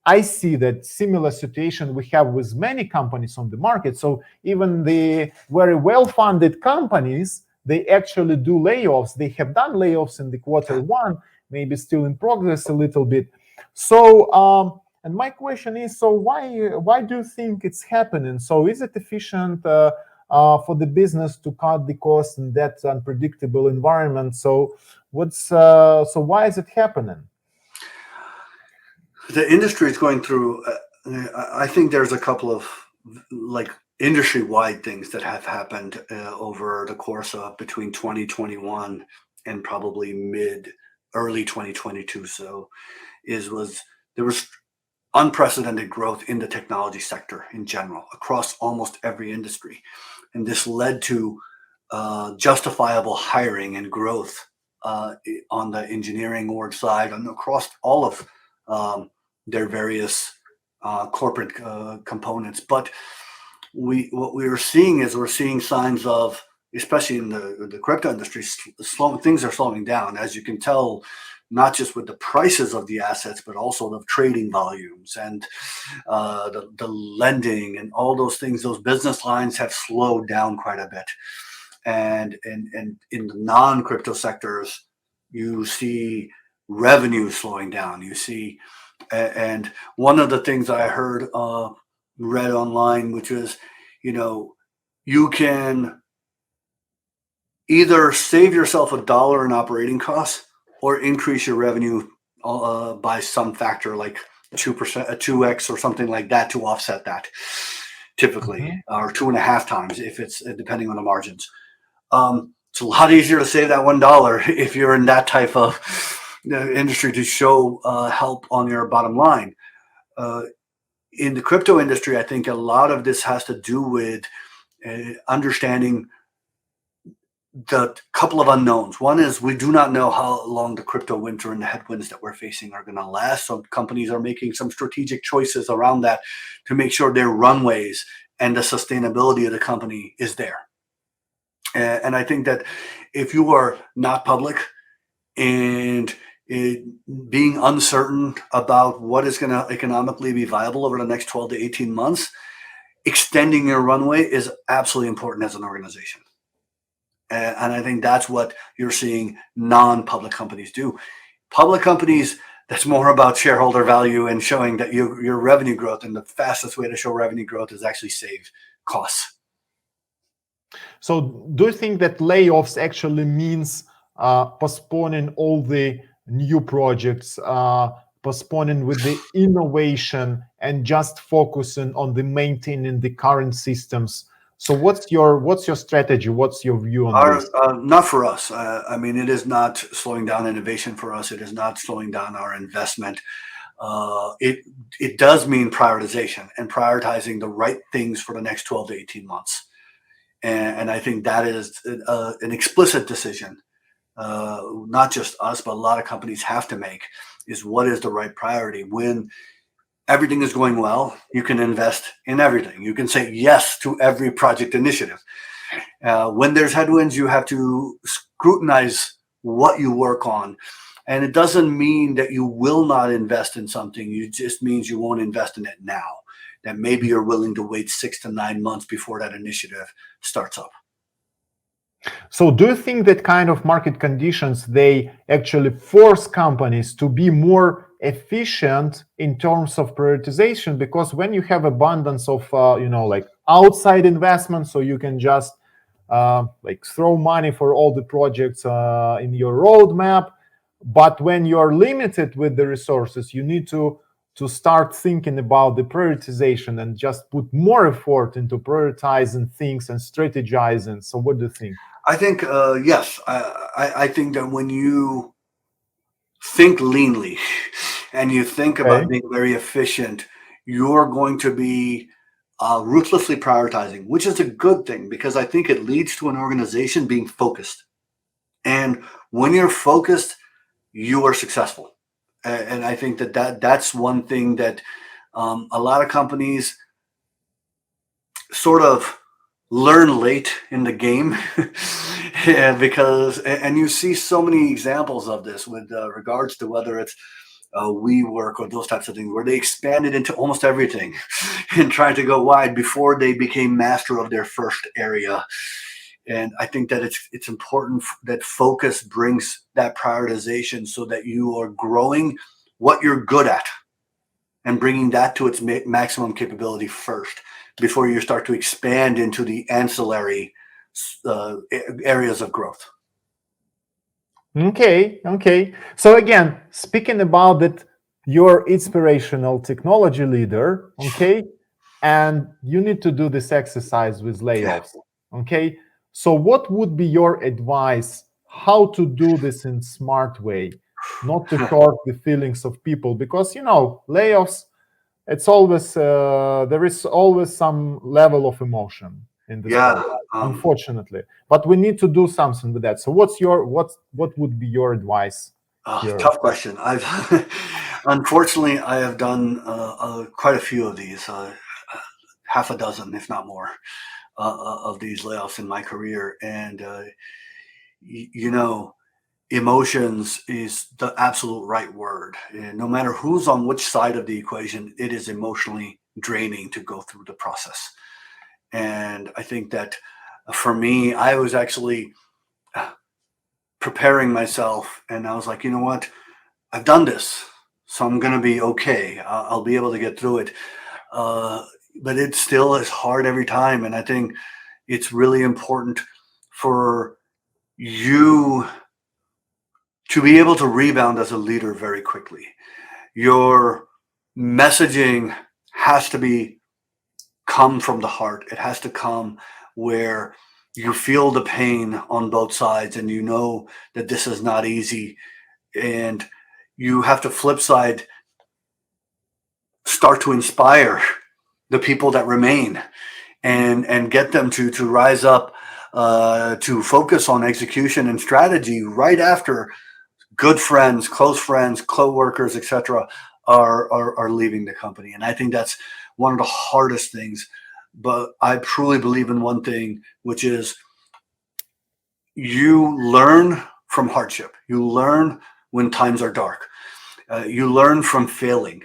I see that similar situation we have with many companies on the market. So even the very well-funded companies, they actually do layoffs. They have done layoffs in the Q1, maybe still in progress a little bit. So, and my question is, so why do you think it's happening? So is it efficient for the business to cut the cost in that unpredictable environment? So why is it happening? The industry is going through, I think there's a couple of industry-wide things that have happened over the course of between 2021 and probably early 2022. So there was unprecedented growth in the technology sector in general across almost every industry. And this led to justifiable hiring and growth on the engineering org side and across all of their various corporate components. But what we are seeing is we're seeing signs of, especially in the crypto industry, things are slowing down, as you can tell, not just with the prices of the assets, but also the trading volumes and the lending and all those things. Those business lines have slowed down quite a bit. And in the non-crypto sectors, you see revenue slowing down. You see, and one of the things I read online, which is, you can either save yourself $1 in operating costs or increase your revenue by some factor like 2%, 2x or something like that to offset that, typically, or 2.5 times if it's depending on the margins. It's a lot easier to save that $1 if you're in that type of industry to show help on your bottom line. In the crypto industry, I think a lot of this has to do with understanding the couple of unknowns. One is we do not know how long the crypto winter and the headwinds that we're facing are going to last. So companies are making some strategic choices around that to make sure their runways and the sustainability of the company is there. And I think that if you are not public and being uncertain about what is going to economically be viable over the next 12 to 18 months, extending your runway is absolutely important as an organization. And I think that's what you're seeing non-public companies do. Public companies, that's more about shareholder value and showing that your revenue growth, and the fastest way to show revenue growth is actually save costs. So do you think that layoffs actually means postponing all the new projects, postponing with the innovation, and just focusing on the maintaining the current systems? So what's your strategy? What's your view on this? Not for us. I mean, it is not slowing down innovation for us. It is not slowing down our investment. It does mean prioritization and prioritizing the right things for the next 12 to 18 months. And I think that is an explicit decision, not just us, but a lot of companies have to make, is what is the right priority. When everything is going well, you can invest in everything. You can say yes to every project initiative. When there's headwinds, you have to scrutinize what you work on. And it doesn't mean that you will not invest in something. It just means you won't invest in it now. That maybe you're willing to wait 6 to 9 months before that initiative starts up. So do you think that kind of market conditions, they actually force companies to be more efficient in terms of prioritization? Because when you have abundance of, like outside investment, so you can just like throw money for all the projects in your roadmap. But when you're limited with the resources, you need to start thinking about the prioritization and just put more effort into prioritizing things and strategizing. So what do you think? I think, yes, I think that when you think leanly and you think about being very efficient, you're going to be ruthlessly prioritizing, which is a good thing, because I think it leads to an organization being focused. And when you're focused, you are successful. And I think that's one thing that a lot of companies sort of learn late in the game. And you see so many examples of this with regards to whether it's WeWork or those types of things, where they expanded into almost everything and tried to go wide before they became master of their first area. And I think that it's important that focus brings that prioritization, so that you are growing what you're good at and bringing that to its maximum capability first, before you start to expand into the ancillary areas of growth. Okay. So again, speaking about that, you're inspirational technology leader, okay? And you need to do this exercise with layoffs, okay? So what would be your advice how to do this in smart way, not to hurt the feelings of people? Because, layoffs, it's always, there is always some level of emotion in this process, unfortunately. But we need to do something with that. So what would be your advice here? Tough question. Unfortunately, I have done quite a few of these, half a dozen, if not more, of these layoffs in my career. And, emotions is the absolute right word. And no matter who's on which side of the equation, it is emotionally draining to go through the process. And I think that for me, I was actually preparing myself, and I was like, you know what? I've done this, so I'm going to be okay. I'll be able to get through it. But it still is hard every time. And I think it's really important for you to be able to rebound as a leader very quickly. Your messaging has to come from the heart. It has to come where you feel the pain on both sides, and you know that this is not easy. And you have to flip side, start to inspire the people that remain and get them to rise up, to focus on execution and strategy right after good friends, close friends, co-workers, etc. are leaving the company. And I think that's one of the hardest things. But I truly believe in one thing, which is you learn from hardship. You learn when times are dark. You learn from failing.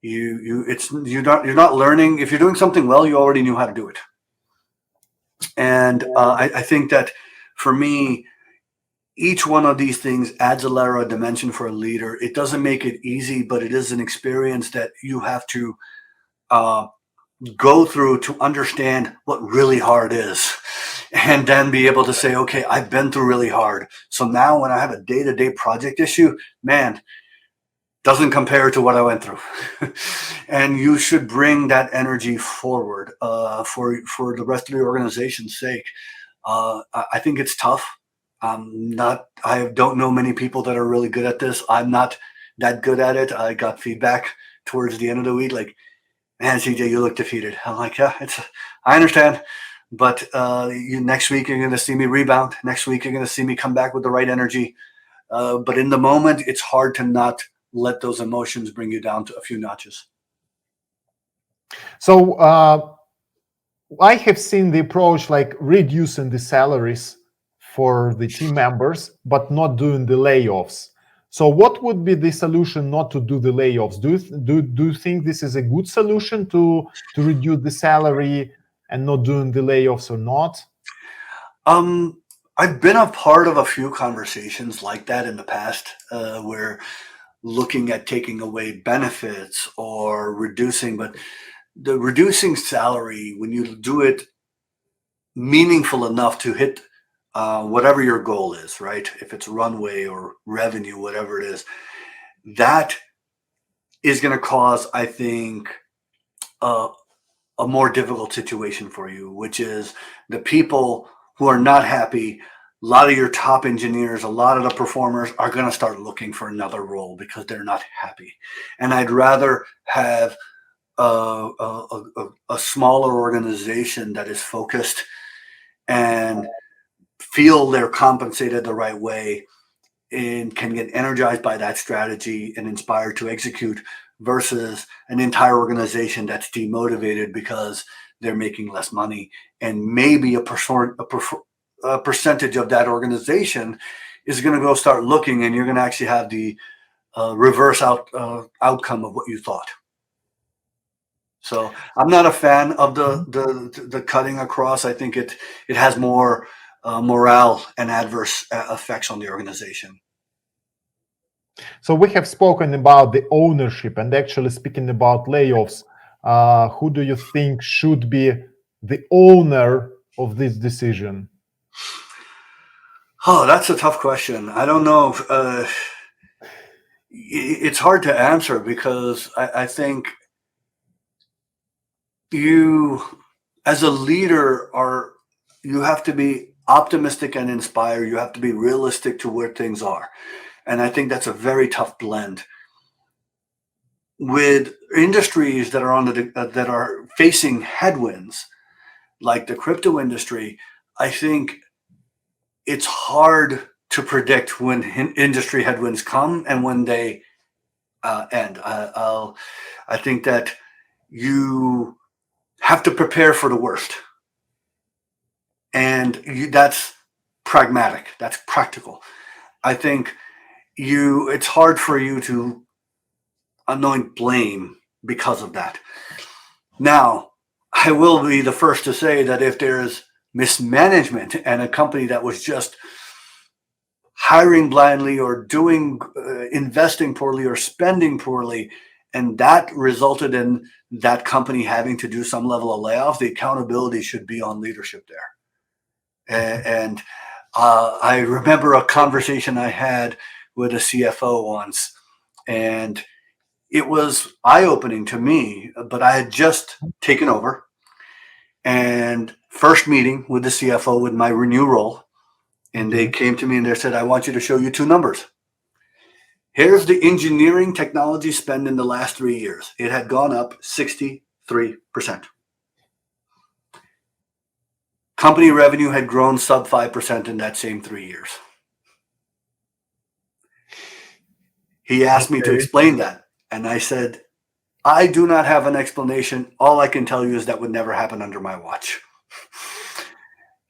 You're not learning. If you're doing something well, you already knew how to do it. And I think that for me, each one of these things adds a layer of dimension for a leader. It doesn't make it easy, but it is an experience that you have to go through to understand what really hard is, and then be able to say, okay, I've been through really hard. So now when I have a day-to-day project issue, man, doesn't compare to what I went through. And you should bring that energy forward for the rest of the organization's sake. I think it's tough. I don't know many people that are really good at this. I'm not that good at it. I got feedback towards the end of the week, like, man, CJ, you look defeated. I'm like, yeah, I understand. But next week, you're going to see me rebound. Next week, you're going to see me come back with the right energy. But in the moment, it's hard to not let those emotions bring you down to a few notches. So I have seen the approach like reducing the salaries for the team members, but not doing the layoffs. So what would be the solution not to do the layoffs? Do you think this is a good solution to reduce the salary and not doing the layoffs or not? I've been a part of a few conversations like that in the past, where looking at taking away benefits or reducing, but the reducing salary, when you do it meaningful enough to hit whatever your goal is, right? If it's runway or revenue, whatever it is, that is going to cause, I think, a more difficult situation for you, which is the people who are not happy. A lot of your top engineers, a lot of the performers are going to start looking for another role because they're not happy. And I'd rather have a smaller organization that is focused and feel they're compensated the right way and can get energized by that strategy and inspired to execute, versus an entire organization that's demotivated because they're making less money, and maybe a percentage of that organization is going to go start looking, and you're going to actually have the reverse outcome of what you thought. So I'm not a fan of the cutting across. I think it has more morale and adverse effects on the organization. So we have spoken about the ownership, and actually speaking about layoffs, who do you think should be the owner of this decision? Oh, that's a tough question. I don't know. It's hard to answer because I think you, as a leader, you have to be optimistic and inspired. You have to be realistic to where things are. And I think that's a very tough blend. With industries that are that are facing headwinds, like the crypto industry, I think it's hard to predict when industry headwinds come and when they end. I think that you have to prepare for the worst, and that's pragmatic. That's practical. I think it's hard for you to anoint blame because of that. Now, I will be the first to say that if there's mismanagement and a company that was just hiring blindly or investing poorly or spending poorly, and that resulted in that company having to do some level of layoff, the accountability should be on leadership there. And I remember a conversation I had with a CFO once, and it was eye-opening to me, but I had just taken over, and first meeting with the CFO with my new role, and they came to me and they said, I want you to show you two numbers. Here's the engineering technology spend in the last 3 years. It had gone up 63%. Company revenue had grown sub 5% in that same 3 years. He asked me to explain that. And I said, I do not have an explanation. All I can tell you is that would never happen under my watch.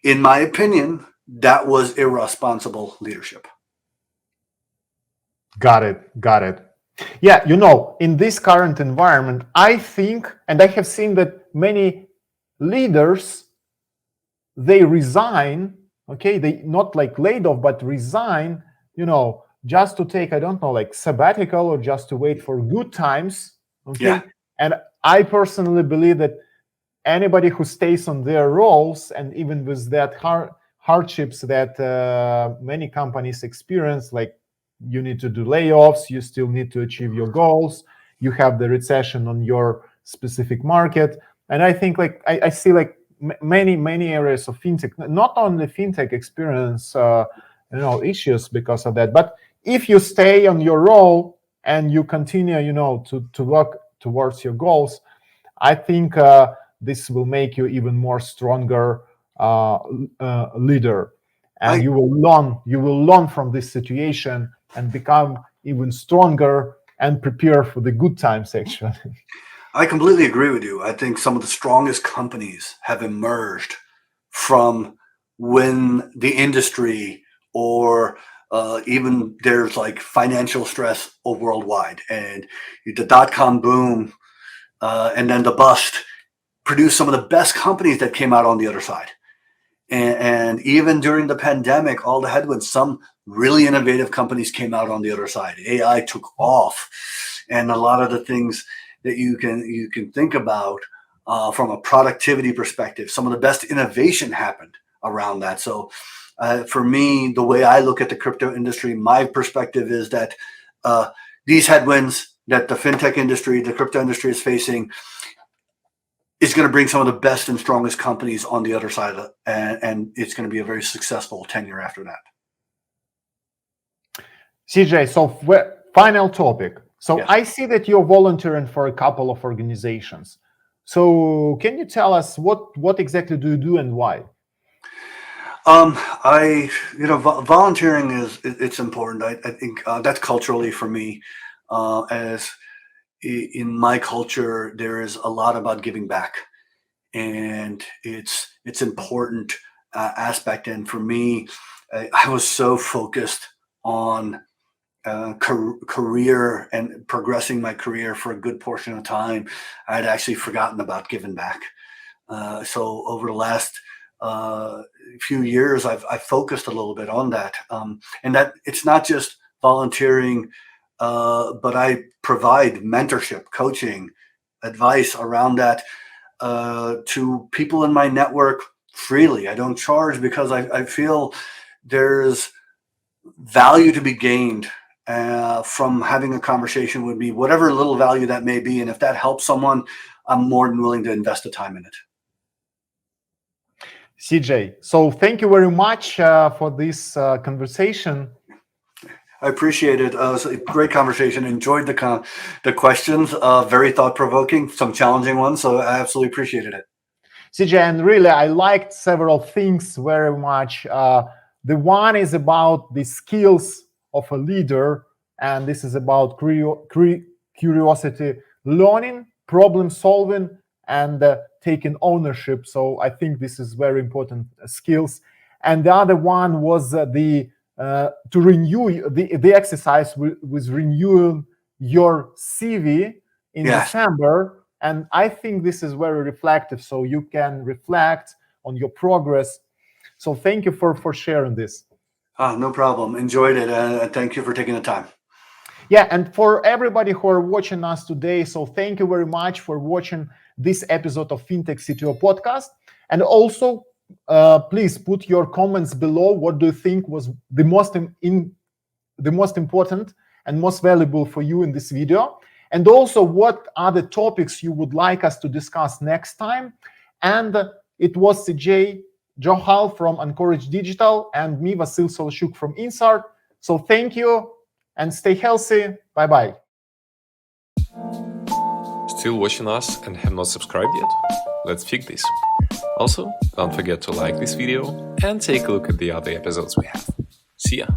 In my opinion, that was irresponsible leadership. Got it. Yeah, in this current environment, I think, and I have seen that many leaders, they resign okay, they not like laid off, but resign, just to take, I don't know, like sabbatical or just to wait for good times. Okay. Yeah. And I personally believe that anybody who stays on their roles, and even with that hardships that many companies experience, like you need to do layoffs, you still need to achieve your goals, you have the recession on your specific market. And I think like I see like many areas of fintech, not only fintech experience issues because of that, but if you stay on your role and you continue to work towards your goals, I think this will make you even more stronger leader, and you will learn from this situation and become even stronger and prepare for the good times, actually. I completely agree with you. I think some of the strongest companies have emerged from when the industry or even there's like financial stress worldwide, and the dot-com boom and then the bust produced some of the best companies that came out on the other side. And even during the pandemic, all the headwinds, some really innovative companies came out on the other side. AI took off, and a lot of the things that you can think about from a productivity perspective, some of the best innovation happened around that. So for me, the way I look at the crypto industry, my perspective is that these headwinds that the fintech industry, the crypto industry is facing, is going to bring some of the best and strongest companies on the other side of it, and it's going to be a very successful tenure after that. CJ, so final topic. So Yes. I see that you're volunteering for a couple of organizations. So can you tell us what exactly do you do and why? Volunteering it's important. I think that's culturally for me, as in my culture, there is a lot about giving back, and it's important aspect. And for me, I was so focused on career and progressing my career for a good portion of time, I had actually forgotten about giving back. So over the last few years, I've focused a little bit on that, and that it's not just volunteering, but I provide mentorship, coaching, advice around that to people in my network freely. I don't charge because I feel there's value to be gained from having a conversation with me, whatever little value that may be. And if that helps someone, I'm more than willing to invest the time in it. CJ, so thank you very much for this conversation. I appreciate it. It was a great conversation. Enjoyed the questions. Very thought-provoking, some challenging ones. So I absolutely appreciated it. CJ, and really, I liked several things very much. The one is about the skills of a leader, and this is about curiosity, learning, problem solving, and taking ownership. So I think this is very important skills. And the other one was to renew the exercise with renewing your CV in December. And I think this is very reflective, so you can reflect on your progress. So thank you for sharing this. No problem. Enjoyed it. Thank you for taking the time. Yeah, and for everybody who are watching us today, so thank you very much for watching this episode of Fintech CTO Podcast. And also, please put your comments below. What do you think was the most important and most valuable for you in this video? And also, what are the topics you would like us to discuss next time? And it was CJ Jouhal from Anchorage Digital and me, Vasyl Solashuk from Insart. So thank you and stay healthy. Bye-bye. Still watching us and have not subscribed yet? Let's fix this. Also, don't forget to like this video and take a look at the other episodes we have. See ya!